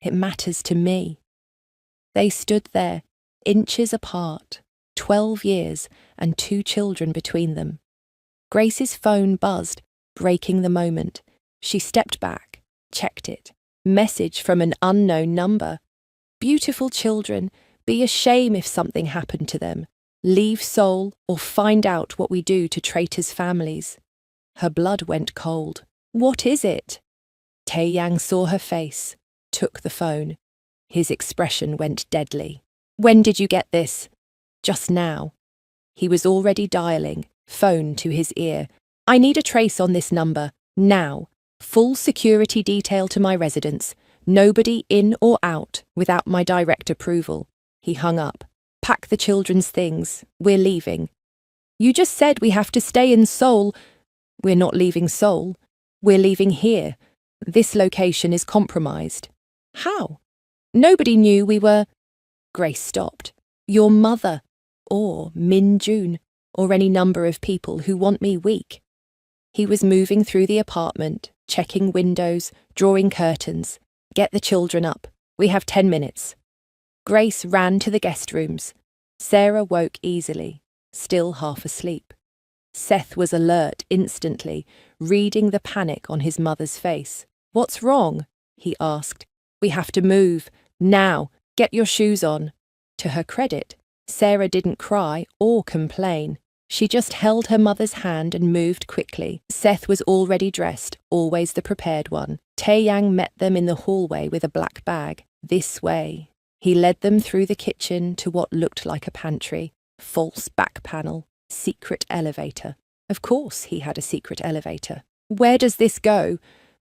It matters to me." They stood there, inches apart, 12 years and 2 children between them. Grace's phone buzzed, breaking the moment. She stepped back, checked it. Message from an unknown number. "Beautiful children, be a shame if something happened to them. Leave Seoul or find out what we do to traitors' families." Her blood went cold. "What is it?" Tae-yang saw her face, took the phone. His expression went deadly. "When did you get this?" "Just now." He was already dialing, phone to his ear. "I need a trace on this number, now. Full security detail to my residence. Nobody in or out without my direct approval." He hung up. "Pack the children's things. We're leaving." "You just said we have to stay in Seoul." "We're not leaving Seoul. We're leaving here. This location is compromised." "How?" "Nobody knew we were—" Grace stopped. "Your mother, or Min Jun, or any number of people who want me weak." He was moving through the apartment, checking windows, drawing curtains. "Get the children up. We have 10 minutes." Grace ran to the guest rooms. Sarah woke easily, still half asleep. Seth was alert instantly, reading the panic on his mother's face. "What's wrong?" he asked. "We have to move. Now. Get your shoes on." To her credit, Sarah didn't cry or complain. She just held her mother's hand and moved quickly. Seth was already dressed, always the prepared one. Tae-yang met them in the hallway with a black bag. "This way." He led them through the kitchen to what looked like a pantry. False back panel. Secret elevator. Of course he had a secret elevator. "Where does this go?"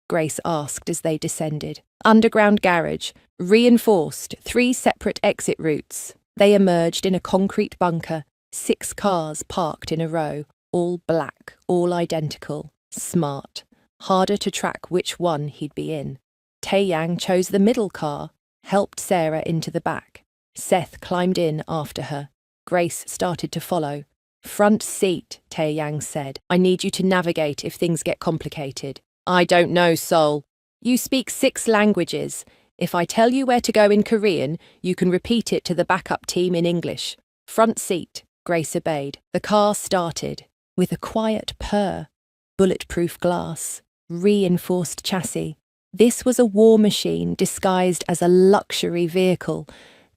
Grace asked as they descended. "Underground garage. Reinforced. 3 separate exit routes." They emerged in a concrete bunker. 6 cars parked in a row. All black, all identical. Smart. Harder to track which one he'd be in. Tae-yang chose the middle car, helped Sarah into the back. Seth climbed in after her. Grace started to follow. "Front seat," Tae-yang said. "I need you to navigate if things get complicated." "I don't know, Seoul." "You speak 6 languages. If I tell you where to go in Korean, you can repeat it to the backup team in English." "Front seat." Grace obeyed. The car started, with a quiet purr. Bulletproof glass. Reinforced chassis. This was a war machine disguised as a luxury vehicle.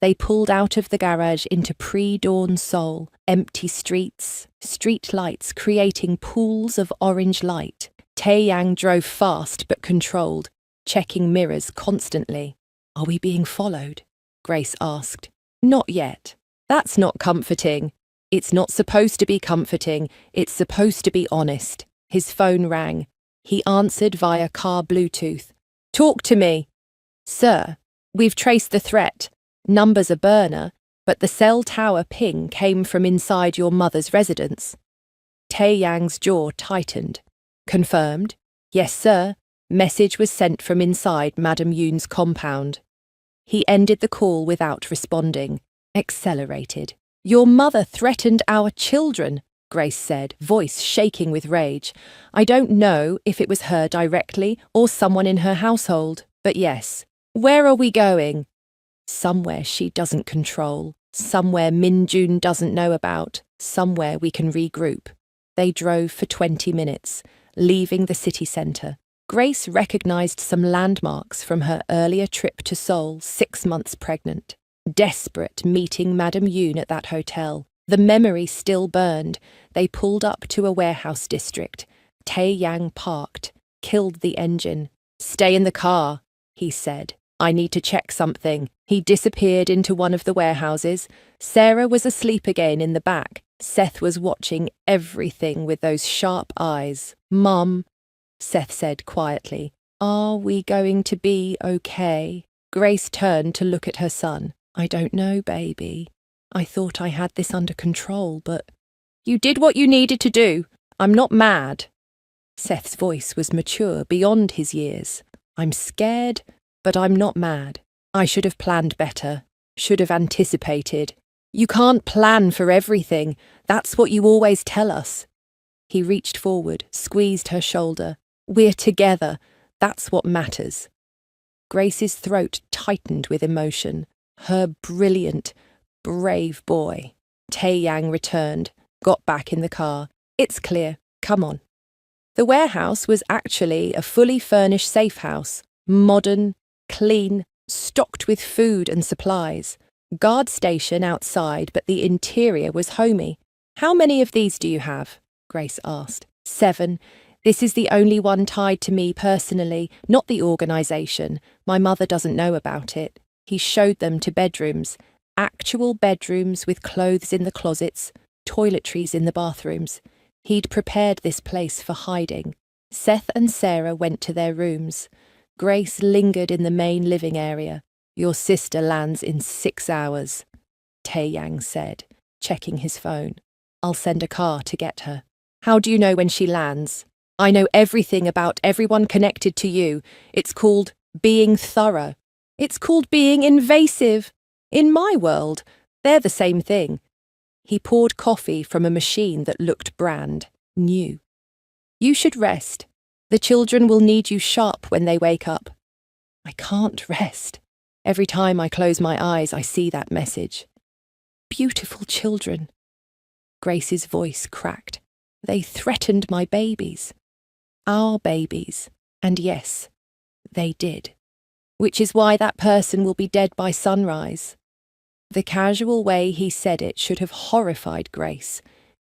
They pulled out of the garage into pre-dawn Seoul. Empty streets, street lights creating pools of orange light. Tae-yang drove fast but controlled, checking mirrors constantly. "Are we being followed?" Grace asked. "Not yet. That's not comforting." "It's not supposed to be comforting. It's supposed to be honest." His phone rang. He answered via car Bluetooth. "Talk to me." "Sir, we've traced the threat. Number's a burner, but the cell tower ping came from inside your mother's residence." Tae-yang's jaw tightened. "Confirmed?" "Yes, sir. Message was sent from inside Madam Yoon's compound." He ended the call without responding. Accelerated. "Your mother threatened our children," Grace said, voice shaking with rage. "I don't know if it was her directly or someone in her household, but yes. Where are we going?" "Somewhere she doesn't control. Somewhere Min Jun doesn't know about. Somewhere we can regroup." They drove for 20 minutes, leaving the city centre. Grace recognized some landmarks from her earlier trip to Seoul, 6 months pregnant. Desperate meeting Madame Yoon at that hotel. The memory still burned. They pulled up to a warehouse district. Tae-yang parked, killed the engine. "Stay in the car," he said. "I need to check something." He disappeared into one of the warehouses. Sarah was asleep again in the back. Seth was watching everything with those sharp eyes. "Mum," Seth said quietly, "are we going to be okay?" Grace turned to look at her son. "I don't know, baby. I thought I had this under control, but—" "You did what you needed to do. I'm not mad." Seth's voice was mature, beyond his years. "I'm scared, but I'm not mad. I should have planned better, should have anticipated. You can't plan for everything. That's what you always tell us." He reached forward, squeezed her shoulder. "We're together. That's what matters." Grace's throat tightened with emotion. Her brilliant, brave boy. Tae-yang returned, got back in the car. "It's clear. Come on." The warehouse was actually a fully furnished safe house. Modern, clean, stocked with food and supplies. Guard station outside, but the interior was homey. "How many of these do you have?" Grace asked. 7. "This is the only one tied to me personally, not the organisation. My mother doesn't know about it." He showed them to bedrooms. Actual bedrooms with clothes in the closets, toiletries in the bathrooms. He'd prepared this place for hiding. Seth and Sarah went to their rooms. Grace lingered in the main living area. "Your sister lands in 6 hours, Tae-yang said, checking his phone. "I'll send a car to get her." "How do you know when she lands?" "I know everything about everyone connected to you. It's called being thorough. It's called being invasive. In my world, they're the same thing." He poured coffee from a machine that looked brand new. "You should rest. The children will need you sharp when they wake up." "I can't rest. Every time I close my eyes, I see that message." "Beautiful children." Grace's voice cracked. "They threatened my babies. Our babies. And yes, they did. Which is why that person will be dead by sunrise." The casual way he said it should have horrified Grace.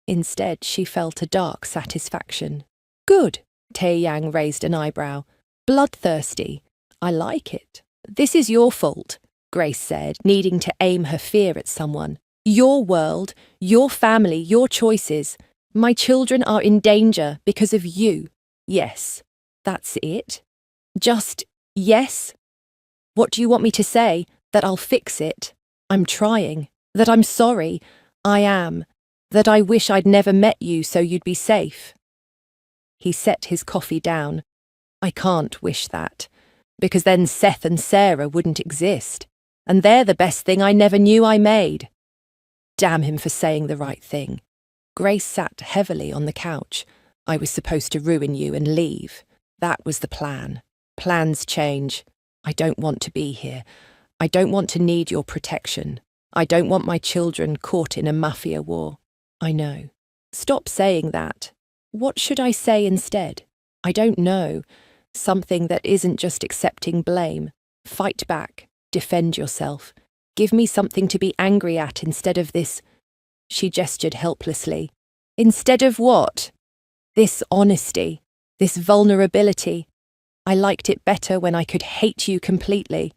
Instead, she felt a dark satisfaction. "Good." Tae-yang raised an eyebrow. "Bloodthirsty. I like it." "This is your fault," Grace said, needing to aim her fear at someone. "Your world, your family, your choices. My children are in danger because of you. Yes. That's it? Just yes? What do you want me to say? That I'll fix it? I'm trying. That I'm sorry? I am. That I wish I'd never met you so you'd be safe." He set his coffee down. "I can't wish that, because then Seth and Sarah wouldn't exist, and they're the best thing I never knew I made." Damn him for saying the right thing. Grace sat heavily on the couch. "I was supposed to ruin you and leave. That was the plan. Plans change. I don't want to be here. I don't want to need your protection. I don't want my children caught in a Mafia war." "I know." "Stop saying that. What should I say instead?" "I don't know. Something that isn't just accepting blame. Fight back. Defend yourself. Give me something to be angry at instead of this." She gestured helplessly. "Instead of what?" "This honesty. This vulnerability. I liked it better when I could hate you completely."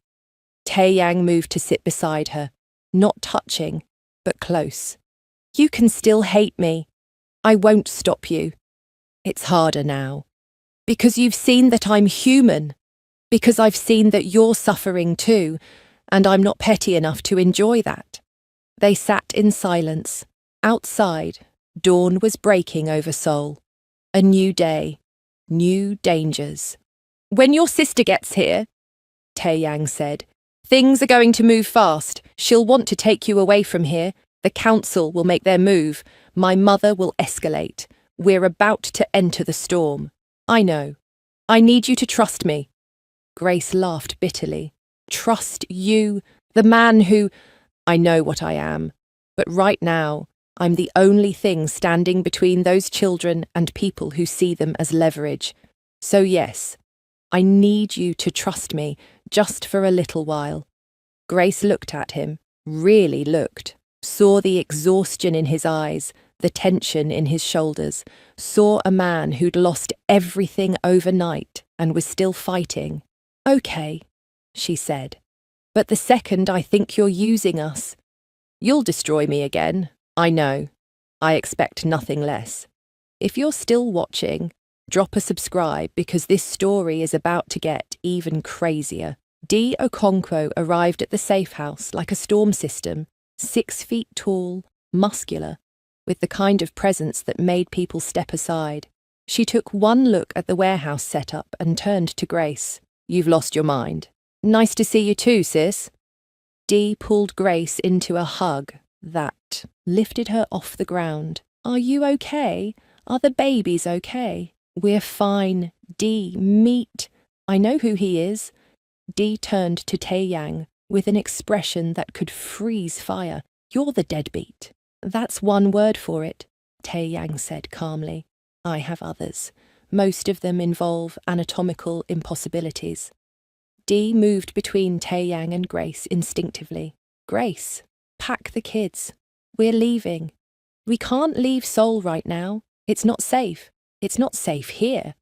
Tae-yang moved to sit beside her. Not touching, but close. "You can still hate me. I won't stop you. It's harder now. Because you've seen that I'm human. Because I've seen that you're suffering too, and I'm not petty enough to enjoy that." They sat in silence. Outside, dawn was breaking over Seoul. A new day, new dangers. "When your sister gets here," Tae-yang said, "things are going to move fast. She'll want to take you away from here. The council will make their move. My mother will escalate. We're about to enter the storm. I know. I need you to trust me." Grace laughed bitterly. "Trust you, the man who—" "I know what I am. But right now, I'm the only thing standing between those children and people who see them as leverage. So yes, I need you to trust me, just for a little while. Grace looked at him, really looked, saw the exhaustion in his eyes, the tension in his shoulders, saw a man who'd lost everything overnight and was still fighting. Okay, she said, but the second I think you're using us, you'll destroy me again, I know. I expect nothing less. If you're still watching, drop a subscribe because this story is about to get even crazier. D. Okonkwo arrived at the safe house like a storm system, 6 feet tall, muscular, with the kind of presence that made people step aside. She took one look at the warehouse setup and turned to Grace. You've lost your mind. Nice to see you too, sis. Dee pulled Grace into a hug that lifted her off the ground. Are you okay? Are the babies okay? We're fine. Dee, meet. I know who he is. Dee turned to Taeyang with an expression that could freeze fire. You're the deadbeat. That's one word for it, Taeyang said calmly. I have others. Most of them involve anatomical impossibilities. Dee moved between Taeyang and Grace instinctively. Grace, pack the kids. We're leaving. We can't leave Seoul right now. It's not safe. It's not safe here.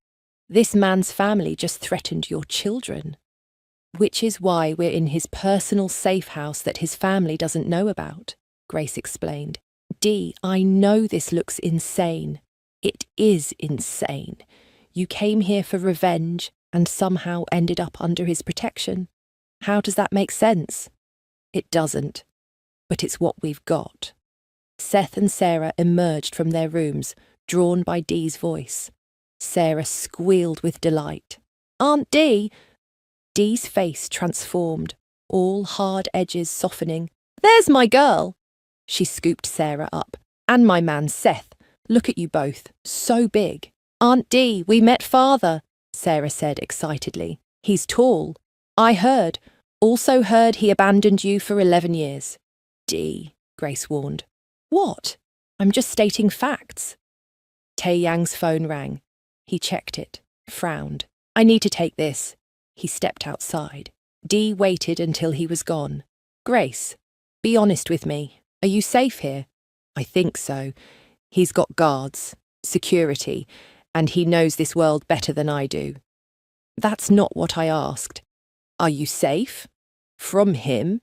This man's family just threatened your children. Which is why we're in his personal safe house that his family doesn't know about, Grace explained. Dee, I know this looks insane. It is insane. You came here for revenge and somehow ended up under his protection. How does that make sense? It doesn't. But it's what we've got. Seth and Sarah emerged from their rooms, drawn by Dee's voice. Sarah squealed with delight. Aunt Dee! Dee's face transformed, all hard edges softening. There's my girl! She scooped Sarah up. And my man Seth. Look at you both, so big. Aunt Dee, we met father, Sarah said excitedly. He's tall. I heard. Also heard he abandoned you for 11 years. Dee, Grace warned. What? I'm just stating facts. Taeyang's phone rang. He checked it, frowned. I need to take this. He stepped outside. Dee waited until he was gone. Grace, be honest with me. Are you safe here? I think so. He's got guards, security, and he knows this world better than I do. That's not what I asked. Are you safe? From him?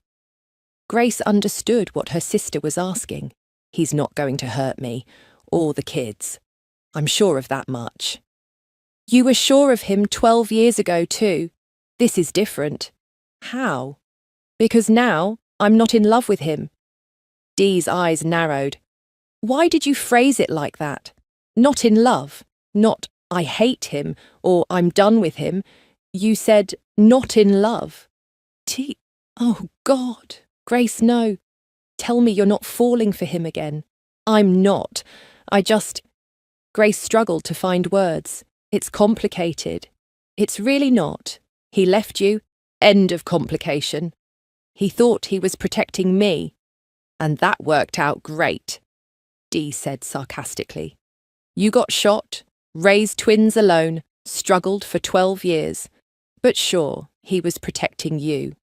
Grace understood what her sister was asking. He's not going to hurt me, or the kids. I'm sure of that much. You were sure of him 12 years ago too. This is different. How? Because now I'm not in love with him. Dee's eyes narrowed. Why did you phrase it like that? Not in love, not I hate him or I'm done with him. You said not in love. Oh God, Grace, no. Tell me you're not falling for him again. I'm not. Grace struggled to find words. It's complicated. It's really not. He left you. End of complication. He thought he was protecting me. And that worked out great, Dee said sarcastically. You got shot, raised twins alone, struggled for 12 years. But sure, he was protecting you.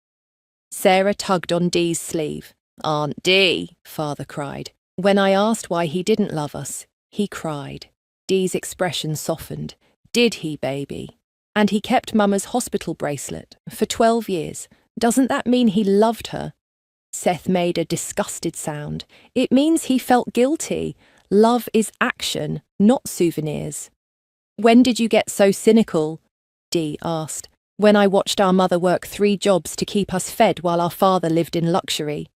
Sarah tugged on Dee's sleeve. Aunt Dee, father cried. When I asked why he didn't love us, he cried. Dee's expression softened. Did he, baby? And he kept Mama's hospital bracelet for 12 years. Doesn't that mean he loved her? Seth made a disgusted sound. It means he felt guilty. Love is action, not souvenirs. When did you get so cynical? Dee asked. When I watched our mother work 3 jobs to keep us fed while our father lived in luxury.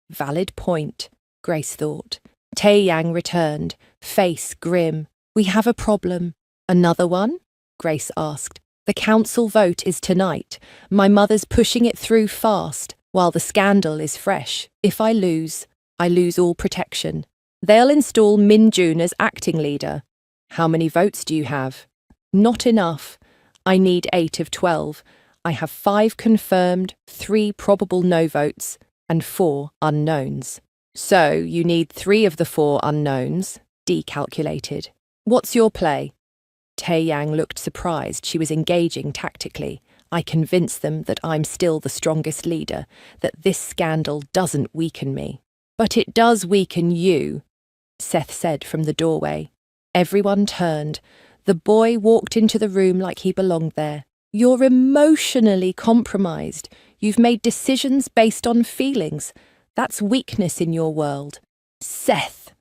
Valid point, Grace thought. Taeyang returned, face grim. We have a problem. Another one? Grace asked. The council vote is tonight. My mother's pushing it through fast, while the scandal is fresh. If I lose all protection. They'll install Min Jun as acting leader. How many votes do you have? Not enough. I need 8 of 12. I have 5 confirmed, 3 probable no votes, and 4 unknowns. So you need 3 of the 4 unknowns, Dee calculated. What's your play? Tae-yang looked surprised. She was engaging tactically. I convinced them that I'm still the strongest leader, that this scandal doesn't weaken me. But it does weaken you, Seth said from the doorway. Everyone turned. The boy walked into the room like he belonged there. You're emotionally compromised. You've made decisions based on feelings. That's weakness in your world. Seth!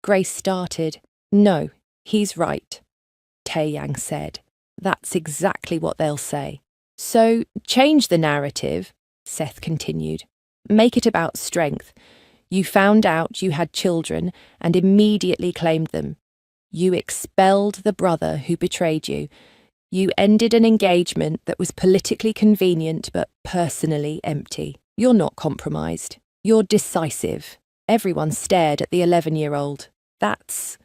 Grace started. No, he's right, Tae-yang said. That's exactly what they'll say. So, change the narrative, Seth continued. Make it about strength. You found out you had children and immediately claimed them. You expelled the brother who betrayed you. You ended an engagement that was politically convenient but personally empty. You're not compromised. You're decisive. Everyone stared at the 11-year-old. That's...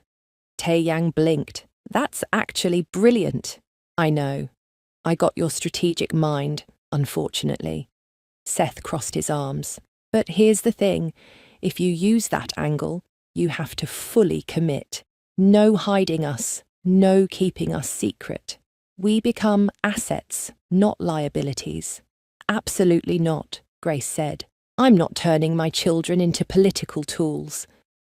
Tae-yang blinked. That's actually brilliant. I know. I got your strategic mind, unfortunately. Seth crossed his arms. But here's the thing. If you use that angle, you have to fully commit. No hiding us. No keeping us secret. We become assets, not liabilities. Absolutely not, Grace said. I'm not turning my children into political tools.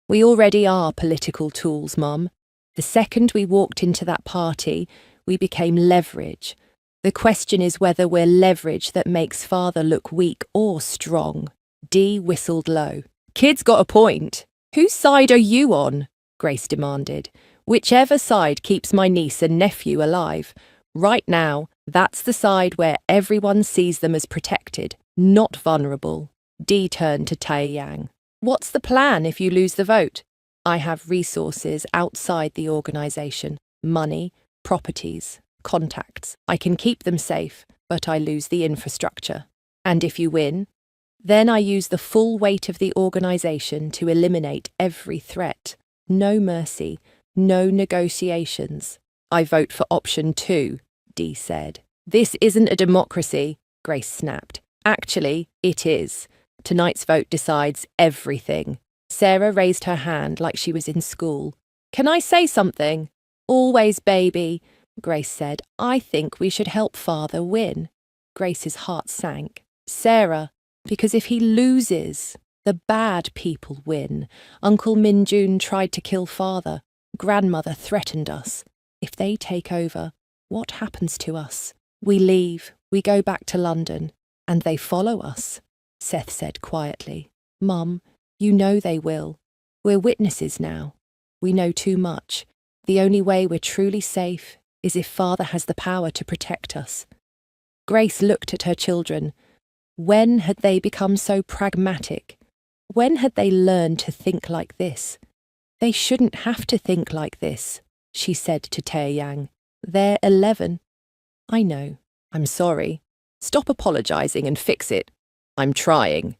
We already are political tools, Mum. The second we walked into that party, we became leverage. The question is whether we're leverage that makes Father look weak or strong. Dee whistled low. Kid's got a point. Whose side are you on? Grace demanded. Whichever side keeps my niece and nephew alive. Right now, that's the side where everyone sees them as protected, not vulnerable. Dee turned to Tae-yang. What's the plan if you lose the vote? I have resources outside the organisation. Money, properties, contacts. I can keep them safe, but I lose the infrastructure. And if you win, then I use the full weight of the organisation to eliminate every threat. No mercy, no negotiations. I vote for option 2, Dee said. This isn't a democracy, Grace snapped. Actually, it is. Tonight's vote decides everything. Sarah raised her hand like she was in school. Can I say something? Always, baby, Grace said. I think we should help Father win. Grace's heart sank. Sarah, because if he loses, the bad people win. Uncle Min-jun tried to kill Father. Grandmother threatened us. If they take over, what happens to us? We leave, we go back to London, and they follow us, Seth said quietly. Mum, you know they will. We're witnesses now. We know too much. The only way we're truly safe is if Father has the power to protect us. Grace looked at her children. When had they become so pragmatic? When had they learned to think like this? They shouldn't have to think like this, she said to Tae-yang. They're 11. I know. I'm sorry. Stop apologising and fix it. I'm trying.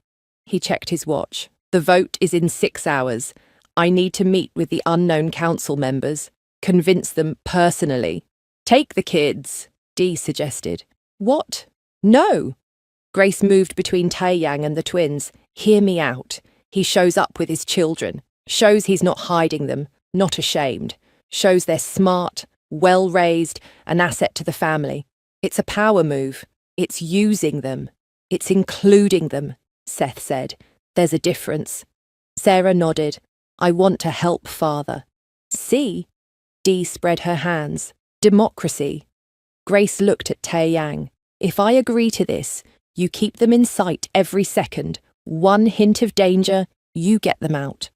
He checked his watch. The vote is in 6 hours. I need to meet with the unknown council members. Convince them personally. Take the kids, Dee suggested. What? No. Grace moved between Tae-yang and the twins. Hear me out. He shows up with his children. Shows he's not hiding them, not ashamed. Shows they're smart, well-raised, an asset to the family. It's a power move. It's using them. It's including them, Seth said. There's a difference. Sarah nodded. I want to help Father. See? Dee spread her hands. Democracy. Grace looked at Tae-yang. If I agree to this, you keep them in sight every second. One hint of danger, you get them out.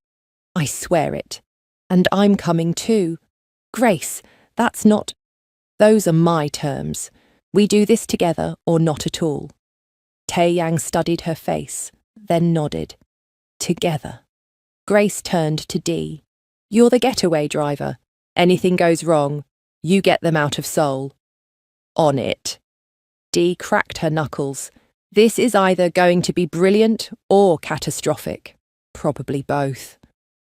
I swear it. And I'm coming too. Grace, that's not... Those are my terms. We do this together or not at all. Tae-yang studied her face, then nodded. Together. Grace turned to Dee. You're the getaway driver. Anything goes wrong, you get them out of Seoul. On it. Dee cracked her knuckles. This is either going to be brilliant or catastrophic. Probably both.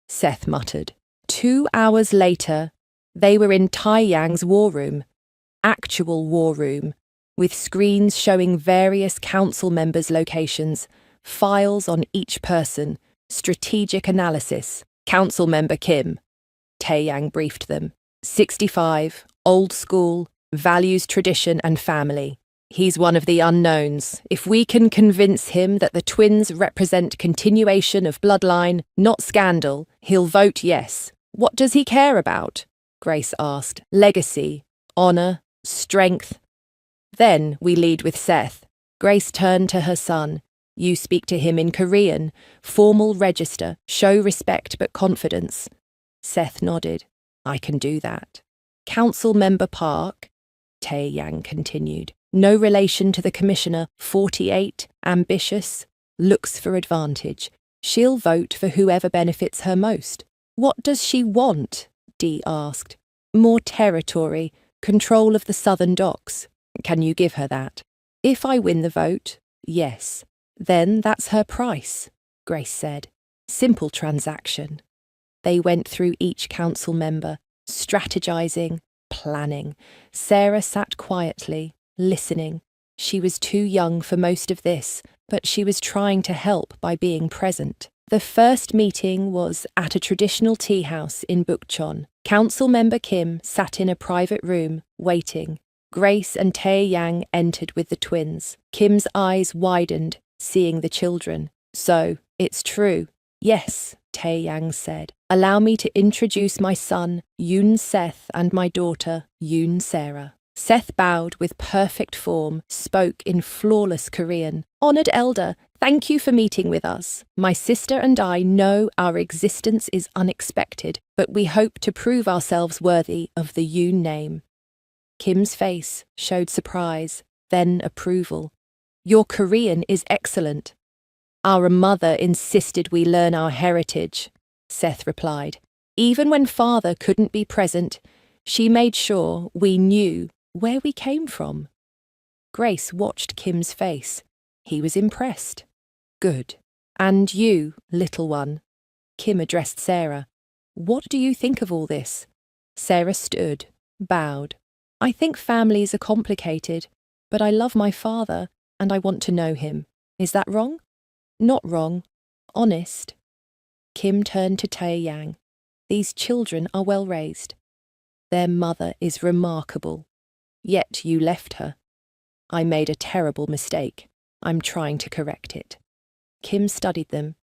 Seth muttered. 2 hours later, they were in Tae-yang's war room. Actual war room, with screens showing various council members' locations, files on each person, strategic analysis. Council member Kim. Tae-yang briefed them. 65, Old school, values tradition and family. He's one of the unknowns. If we can convince him that the twins represent continuation of bloodline, not scandal, he'll vote yes. What does he care about? Grace asked. Legacy, honor, strength. Then we lead with Seth. Grace turned to her son. You speak to him in Korean. Formal register. Show respect but confidence. Seth nodded. I can do that. Council Member Park, Tae-yang continued. No relation to the commissioner, 48, ambitious, looks for advantage. She'll vote for whoever benefits her most. What does she want? Dee asked. More territory, control of the southern docks. Can you give her that? If I win the vote, yes. Then that's her price, Grace said. Simple transaction. They went through each council member, strategizing, planning. Sarah sat quietly, listening. She was too young for most of this, but she was trying to help by being present. The first meeting was at a traditional tea house in Bukchon. Council member Kim sat in a private room, waiting. Grace and Tae-yang entered with the twins. Kim's eyes widened, seeing the children. So, it's true. Yes, Tae-yang said. Allow me to introduce my son, Yoon Seth, and my daughter, Yoon Sarah. Seth bowed with perfect form, spoke in flawless Korean. Honored elder, thank you for meeting with us. My sister and I know our existence is unexpected, but we hope to prove ourselves worthy of the Yoon name. Kim's face showed surprise, then approval. Your Korean is excellent. Our mother insisted we learn our heritage, Seth replied. Even when father couldn't be present, she made sure we knew where we came from. Grace watched Kim's face. He was impressed. Good. And you, little one. Kim addressed Sarah. What do you think of all this? Sarah stood, bowed. I think families are complicated, but I love my father and I want to know him. Is that wrong? Not wrong. Honest. Kim turned to Tae-yang. These children are well raised. Their mother is remarkable. Yet you left her. I made a terrible mistake. I'm trying to correct it. Kim studied them.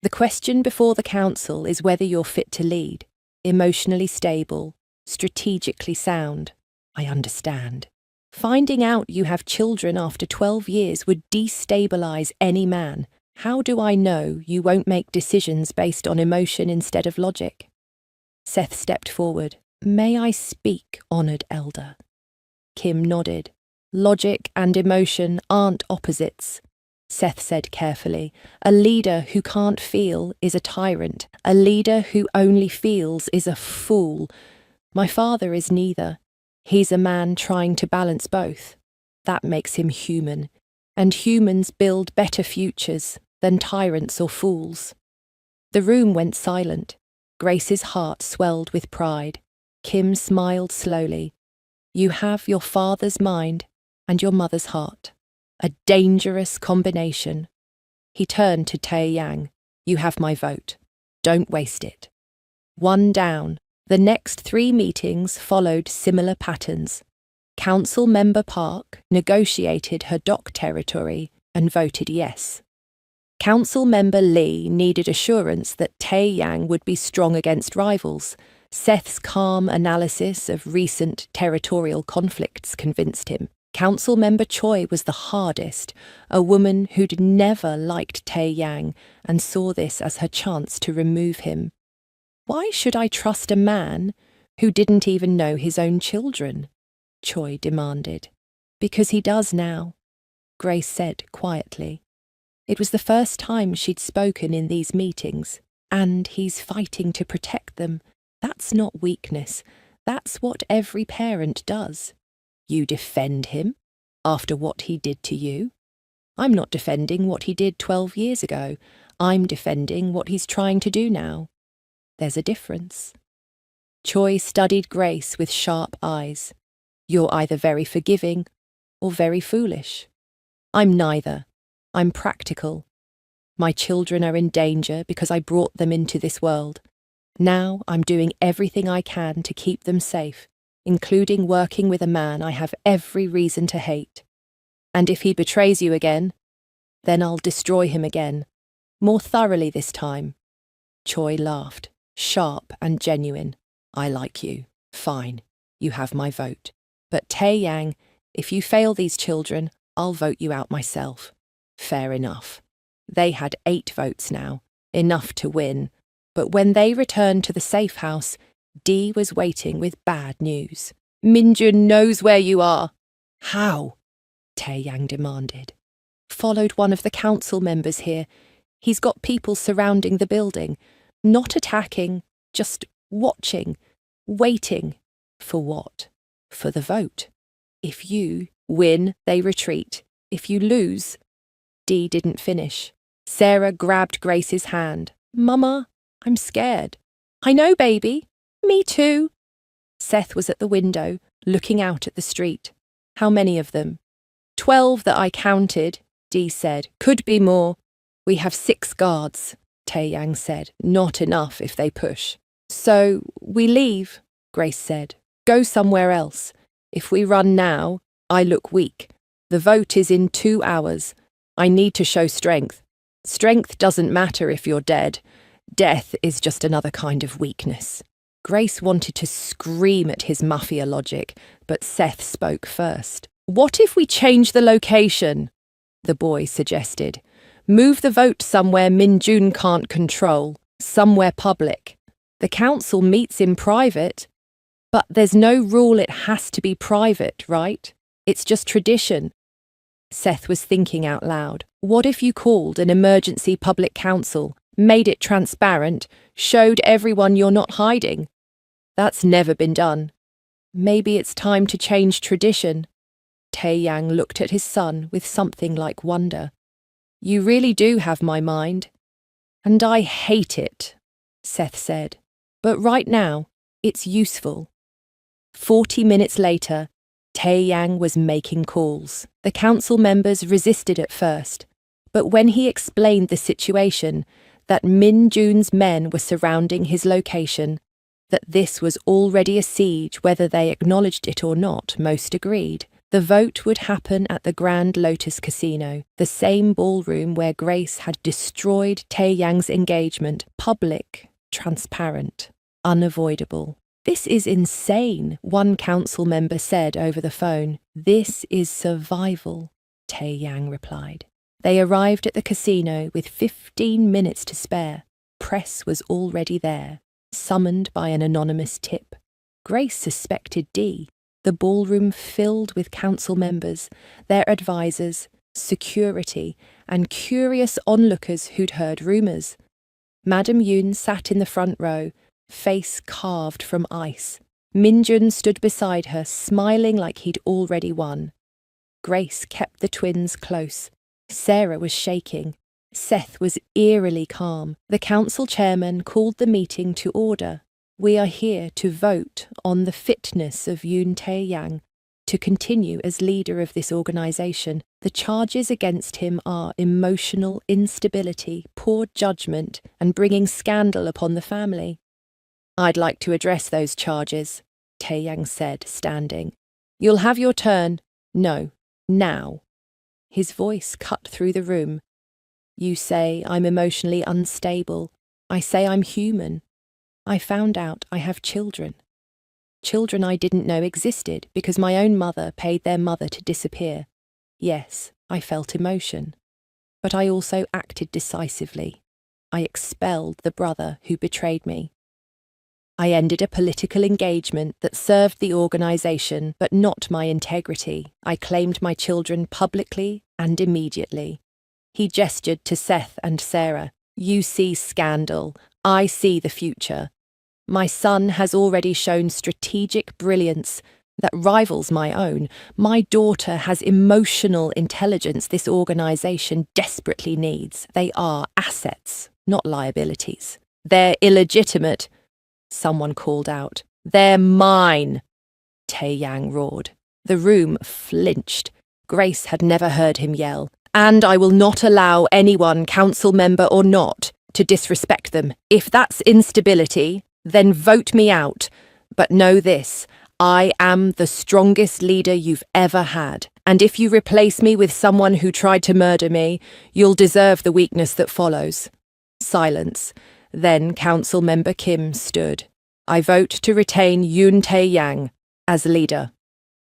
The question before the council is whether you're fit to lead, emotionally stable, strategically sound. I understand. Finding out you have children after 12 years would destabilize any man. How do I know you won't make decisions based on emotion instead of logic? Seth stepped forward. May I speak, honored elder? Kim nodded. Logic and emotion aren't opposites. Seth said carefully. A leader who can't feel is a tyrant. A leader who only feels is a fool. My father is neither. He's a man trying to balance both. That makes him human. And humans build better futures than tyrants or fools. The room went silent. Grace's heart swelled with pride. Kim smiled slowly. You have your father's mind and your mother's heart. A dangerous combination. He turned to Tae-yang. You have my vote. Don't waste it. One down. The next 3 meetings followed similar patterns. Council Member Park negotiated her dock territory and voted yes. Council Member Lee needed assurance that Tae-yang would be strong against rivals. Seth's calm analysis of recent territorial conflicts convinced him. Council Member Choi was the hardest, a woman who'd never liked Tae-yang and saw this as her chance to remove him. Why should I trust a man who didn't even know his own children? Choi demanded. Because he does now, Grace said quietly. It was the first time she'd spoken in these meetings, and he's fighting to protect them. That's not weakness. That's what every parent does. You defend him after what he did to you? I'm not defending what he did 12 years ago. I'm defending what he's trying to do now. There's a difference. Choi studied Grace with sharp eyes. You're either very forgiving or very foolish. I'm neither. I'm practical. My children are in danger because I brought them into this world. Now I'm doing everything I can to keep them safe. including working with a man I have every reason to hate. And if he betrays you again, then I'll destroy him again, more thoroughly this time." Choi laughed, sharp and genuine. "I like you. Fine, you have my vote. But Tae-yang, if you fail these children, I'll vote you out myself." Fair enough. They had 8 votes now, enough to win. But when they returned to the safe house, Dee was waiting with bad news. "Minjun knows where you are." "How?" Tae-yang demanded. "Followed one of the council members here. He's got people surrounding the building, not attacking, just watching, waiting." "For what?" "For the vote. If you win, they retreat. If you lose..." Dee didn't finish. Sarah grabbed Grace's hand. "Mama, I'm scared." "I know, baby. Me too." Seth was at the window, looking out at the street. "How many of them?" 12 that I counted," Dee said. "Could be more." "We have 6 guards," Tae-yang said. "Not enough if they push." "So, we leave," Grace said. "Go somewhere else. If we run now, I look weak. The vote is in 2 hours. I need to show strength. Strength doesn't matter if you're dead. Death is just another kind of weakness." Grace wanted to scream at his Mafia logic, but Seth spoke first. "What if we change the location?" the boy suggested. "Move the vote somewhere Minjun can't control, somewhere public. The council meets in private, but there's no rule it has to be private, right? It's just tradition." Seth was thinking out loud. "What if you called an emergency public council, made it transparent, showed everyone you're not hiding?" "That's never been done." "Maybe it's time to change tradition." Tae-yang looked at his son with something like wonder. "You really do have my mind." "And I hate it," Seth said. "But right now, it's useful." 40 minutes later, Tae-yang was making calls. The council members resisted at first, but when he explained the situation, that Min Jun's men were surrounding his location, that this was already a siege whether they acknowledged it or not, most agreed. The vote would happen at the Grand Lotus Casino, the same ballroom where Grace had destroyed Tae-yang's engagement, public, transparent, unavoidable. "This is insane," one council member said over the phone. "This is survival," Tae-yang replied. They arrived at the casino with 15 minutes to spare. Press was already there, summoned by an anonymous tip. Grace suspected Dee. The ballroom filled with council members, their advisors, security, and curious onlookers who'd heard rumours. Madame Yoon sat in the front row, face carved from ice. Minjun stood beside her, smiling like he'd already won. Grace kept the twins close. Sarah was shaking. Seth was eerily calm. The council chairman called the meeting to order. "We are here to vote on the fitness of Yoon Tae-yang to continue as leader of this organisation. The charges against him are emotional instability, poor judgment, and bringing scandal upon the family." "I'd like to address those charges," Tae-yang said, standing. "You'll have your turn." "No, now." His voice cut through the room. "You say I'm emotionally unstable. I say I'm human. I found out I have children. Children I didn't know existed because my own mother paid their mother to disappear. Yes, I felt emotion. But I also acted decisively. I expelled the brother who betrayed me. I ended a political engagement that served the organisation but not my integrity. I claimed my children publicly and immediately." He gestured to Seth and Sarah. "You see scandal. I see the future. My son has already shown strategic brilliance that rivals my own. My daughter has emotional intelligence this organisation desperately needs. They are assets, not liabilities. They're illegitimate," someone called out. "They're mine," Tae-yang roared. The room flinched. Grace had never heard him yell. "And I will not allow anyone, council member or not, to disrespect them. If that's instability, then vote me out. But know this, I am the strongest leader you've ever had, and if you replace me with someone who tried to murder me, you'll deserve the weakness that follows. Silence. Then Council Member Kim stood. I vote to retain Yoon Tae-yang as leader.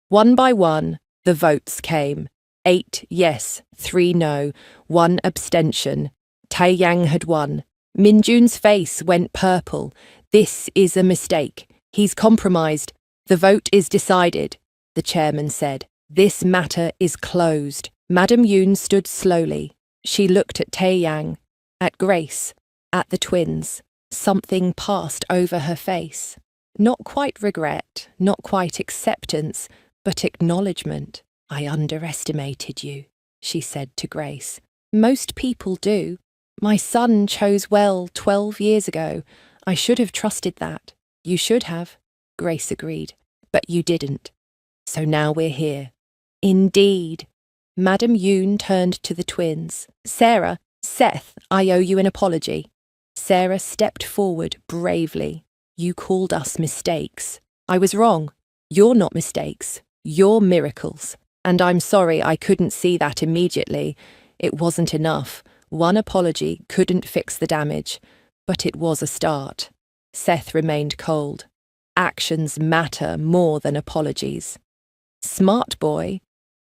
One by one, the votes came. 8 yes, 3 no, 1 abstention. Tae-yang had won. Min-jun's face went purple. This is a mistake. He's compromised. The vote is decided, the chairman said. This matter is closed. Madam Yoon stood slowly. She looked at Tae-yang, at Grace, at the twins. Something passed over her face. Not quite regret, not quite acceptance, but acknowledgement. I underestimated you, she said to Grace. Most people do. My son chose well 12 years ago. I should have trusted that. You should have, Grace agreed. But you didn't. So now we're here. Indeed. Madam Yoon turned to the twins. Sarah, Seth, I owe you an apology. Sarah stepped forward bravely. You called us mistakes. I was wrong. You're not mistakes. You're miracles. And I'm sorry I couldn't see that immediately. It wasn't enough. One apology couldn't fix the damage. But it was a start. Seth remained cold. Actions matter more than apologies. Smart boy.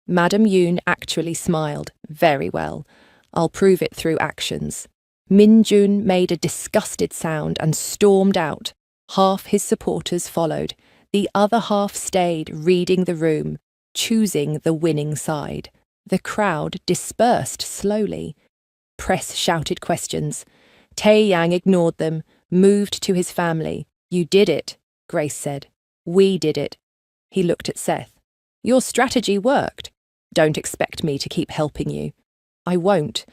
Madam Yoon actually smiled. Very well. I'll prove it through actions. Min-jun made a disgusted sound and stormed out. Half his supporters followed. The other half stayed, reading the room, choosing the winning side. The crowd dispersed slowly. Press shouted questions. Tae-yang ignored them, moved to his family. You did it, Grace said. We did it. He looked at Seth. Your strategy worked. Don't expect me to keep helping you. I won't,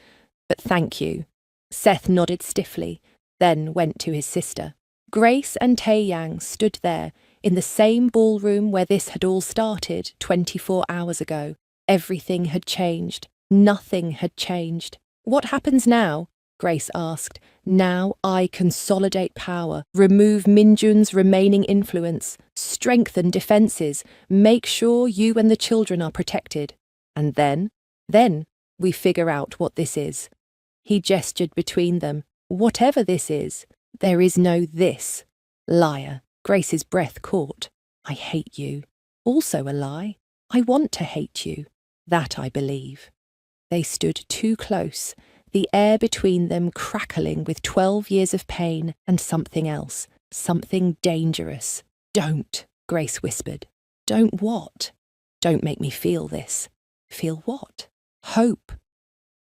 but thank you. Seth nodded stiffly, then went to his sister. Grace and Tae-yang stood there, in the same ballroom where this had all started 24 hours ago. Everything had changed. Nothing had changed. What happens now? Grace asked. Now I consolidate power, remove Min-jun's remaining influence, strengthen defences, make sure you and the children are protected. And then we figure out what this is. He gestured between them. Whatever this is, there is no this. Liar. Grace's breath caught. I hate you. Also a lie. I want to hate you. That I believe. They stood too close, the air between them crackling with 12 years of pain and something else, something dangerous. Don't, Grace whispered. Don't what? Don't make me feel this. Feel what? Hope.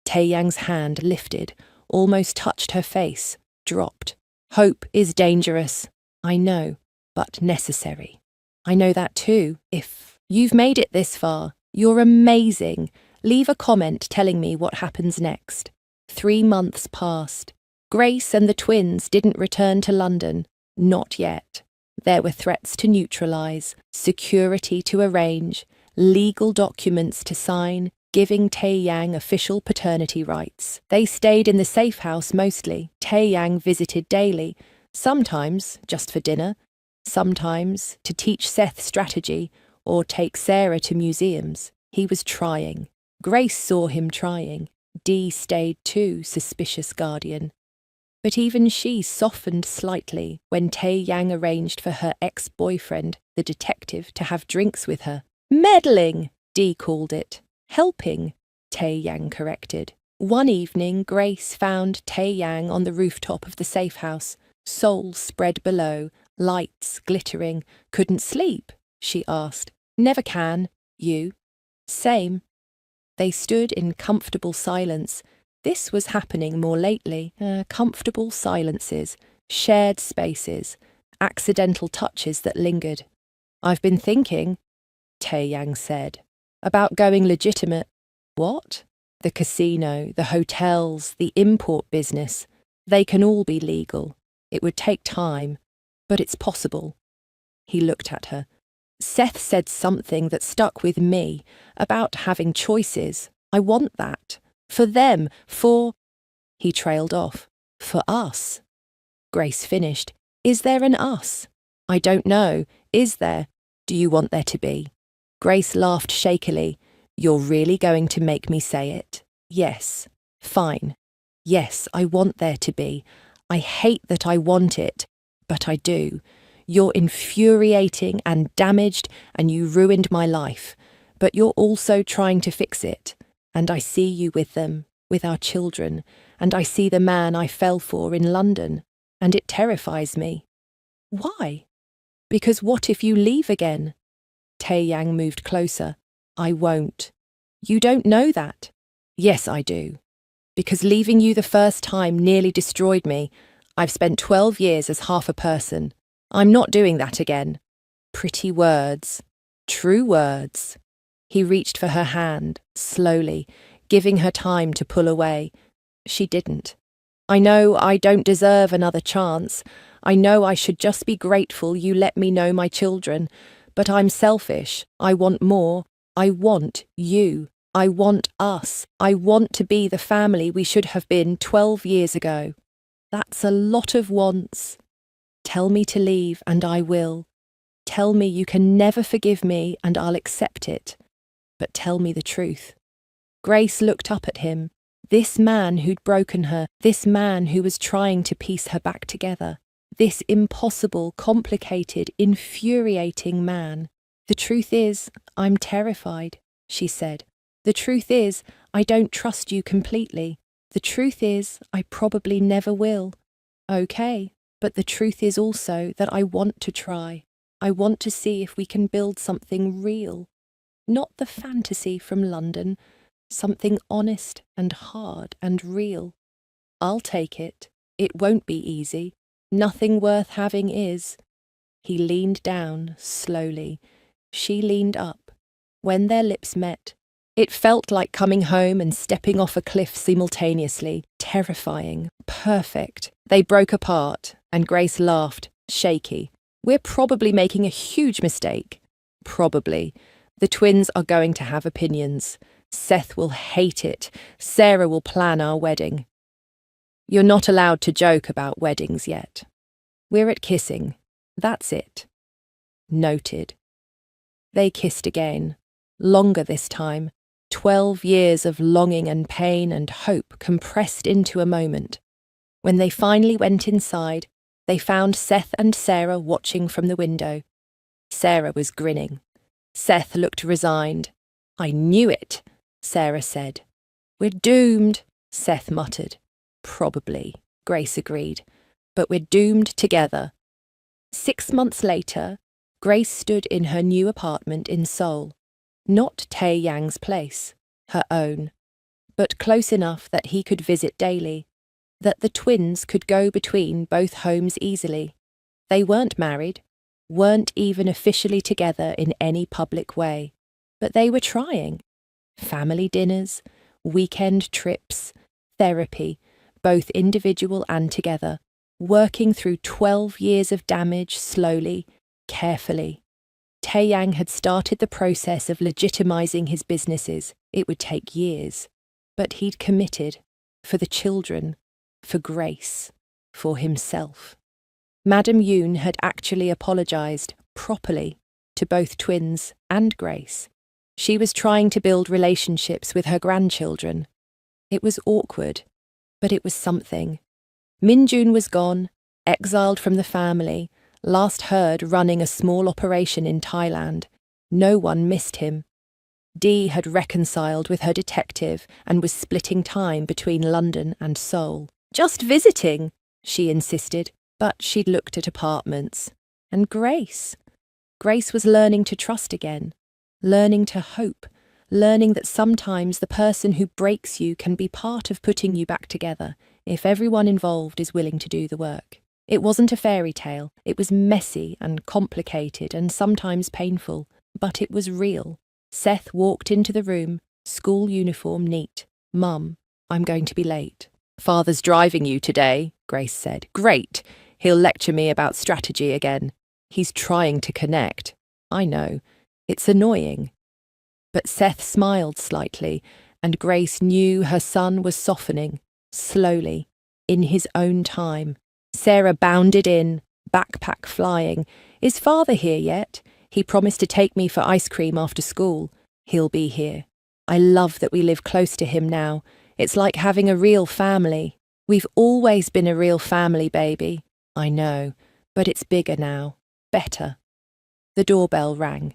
Tae-yang's hand lifted, almost touched her face, dropped. Hope is dangerous. I know, but necessary. I know that too. If you've made it this far, you're amazing. Leave a comment telling me what happens next. 3 months passed. Grace and the twins didn't return to London. Not yet. There were threats to neutralise, security to arrange, legal documents to sign, giving Tae-yang official paternity rights. They stayed in the safe house mostly. Tae-yang visited daily, sometimes just for dinner, sometimes to teach Seth strategy or take Sarah to museums. He was trying. Grace saw him trying. Dee stayed too, suspicious guardian. But even she softened slightly when Tae-yang arranged for her ex-boyfriend, the detective, to have drinks with her. Meddling, Dee called it. Helping, Tae-yang corrected. One evening, Grace found Tae-yang on the rooftop of the safe house, soul spread below, lights glittering. Couldn't sleep, she asked. Never can. You? Same. They stood in comfortable silence. This was happening more lately. Comfortable silences, shared spaces, accidental touches that lingered. I've been thinking, Tae-yang said, about going legitimate. What? The casino, the hotels, the import business. They can all be legal. It would take time, but it's possible. He looked at her. Seth said something that stuck with me, about having choices. I want that. For them, for... He trailed off. For us. Grace finished. Is there an us? I don't know. Is there? Do you want there to be? Grace laughed shakily. You're really going to make me say it? Yes. Fine. Yes, I want there to be. I hate that I want it, but I do. You're infuriating and damaged, and you ruined my life. But you're also trying to fix it. And I see you with them, with our children, and I see the man I fell for in London, and it terrifies me. Why? Because what if you leave again? Tae-yang moved closer. I won't. You don't know that. Yes, I do. Because leaving you the first time nearly destroyed me. I've spent 12 years as half a person. I'm not doing that again. Pretty words. True words. He reached for her hand, slowly, giving her time to pull away. She didn't. I know I don't deserve another chance. I know I should just be grateful you let me know my children. But I'm selfish. I want more. I want you. I want us. I want to be the family we should have been 12 years ago. That's a lot of wants. Tell me to leave and I will. Tell me you can never forgive me and I'll accept it. But tell me the truth. Grace looked up at him. This man who'd broken her, this man who was trying to piece her back together, this impossible, complicated, infuriating man. The truth is, I'm terrified, she said. The truth is, I don't trust you completely. The truth is, I probably never will. Okay, but the truth is also that I want to try. I want to see if we can build something real. Not the fantasy from London, something honest and hard and real. I'll take it. It won't be easy. Nothing worth having is. He leaned down, slowly. She leaned up. When their lips met, it felt like coming home and stepping off a cliff simultaneously. Terrifying. Perfect. They broke apart, and Grace laughed, shaky. We're probably making a huge mistake. Probably. The twins are going to have opinions. Seth will hate it. Sarah will plan our wedding. You're not allowed to joke about weddings yet. We're at kissing. That's it. Noted. They kissed again. Longer this time. 12 years of longing and pain and hope compressed into a moment. When they finally went inside, they found Seth and Sarah watching from the window. Sarah was grinning. Seth looked resigned. I knew it, Sarah said. We're doomed, Seth muttered. Probably, Grace agreed. But we're doomed together. 6 months later, Grace stood in her new apartment in Seoul. Not Tae-yang's place, her own, but close enough that he could visit daily, that the twins could go between both homes easily. They weren't married, weren't even officially together in any public way, but they were trying. Family dinners, weekend trips, therapy, both individual and together, working through 12 years of damage slowly, carefully. Tae-yang had started the process of legitimizing his businesses. It would take years. But he'd committed. For the children. For Grace. For himself. Madame Yoon had actually apologized, properly, to both twins and Grace. She was trying to build relationships with her grandchildren. It was awkward, but it was something. Min-jun was gone, exiled from the family, last heard running a small operation in Thailand. No one missed him. Dee had reconciled with her detective and was splitting time between London and Seoul. Just visiting, she insisted, but she'd looked at apartments. And Grace? Grace was learning to trust again, learning to hope, learning that sometimes the person who breaks you can be part of putting you back together, if everyone involved is willing to do the work. It wasn't a fairy tale. It was messy and complicated and sometimes painful, but it was real. Seth walked into the room, school uniform neat. Mum, I'm going to be late. Father's driving you today, Grace said. Great. He'll lecture me about strategy again. He's trying to connect. I know. It's annoying. But Seth smiled slightly, and Grace knew her son was softening, slowly, in his own time. Sarah bounded in, backpack flying. Is father here yet? He promised to take me for ice cream after school. He'll be here. I love that we live close to him now. It's like having a real family. We've always been a real family, baby. I know, but it's bigger now. Better. The doorbell rang.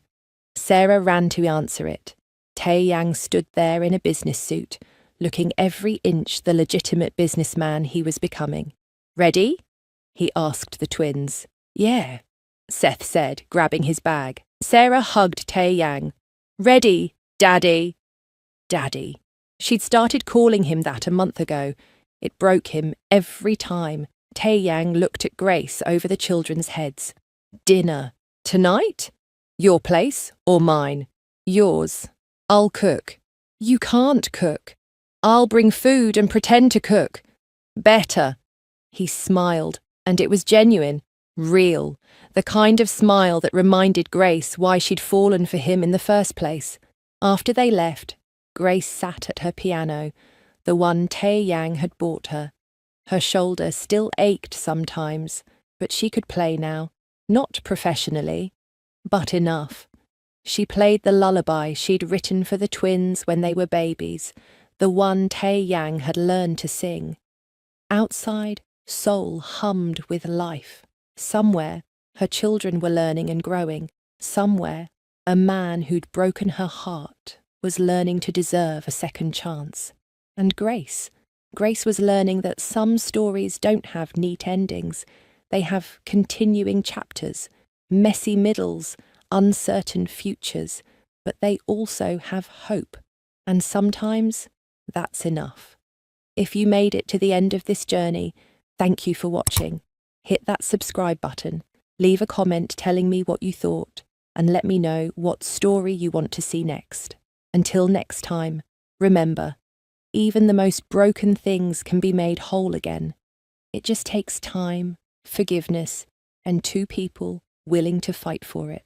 Sarah ran to answer it. Tae-yang stood there in a business suit, looking every inch the legitimate businessman he was becoming. Ready? He asked the twins. Yeah, Seth said, grabbing his bag. Sarah hugged Tae-yang. Ready, Daddy. Daddy. She'd started calling him that a month ago. It broke him every time. Tae-yang looked at Grace over the children's heads. Dinner. Tonight? Your place or mine? Yours. I'll cook. You can't cook. I'll bring food and pretend to cook. Better. He smiled, and it was genuine, real, the kind of smile that reminded Grace why she'd fallen for him in the first place. After they left, Grace sat at her piano, the one Tae-yang had bought her. Her shoulder still ached sometimes, but she could play now, not professionally, but enough. She played the lullaby she'd written for the twins when they were babies, the one Tae-yang had learned to sing. Outside, Seoul hummed with life. Somewhere, her children were learning and growing. Somewhere, a man who'd broken her heart was learning to deserve a second chance. And Grace was learning that some stories don't have neat endings. They have continuing chapters, messy middles, uncertain futures, but they also have hope. And sometimes that's enough. If you made it to the end of this journey, thank you for watching. Hit that subscribe button, leave a comment telling me what you thought, and let me know what story you want to see next. Until next time, remember, even the most broken things can be made whole again. It just takes time, forgiveness, and two people willing to fight for it.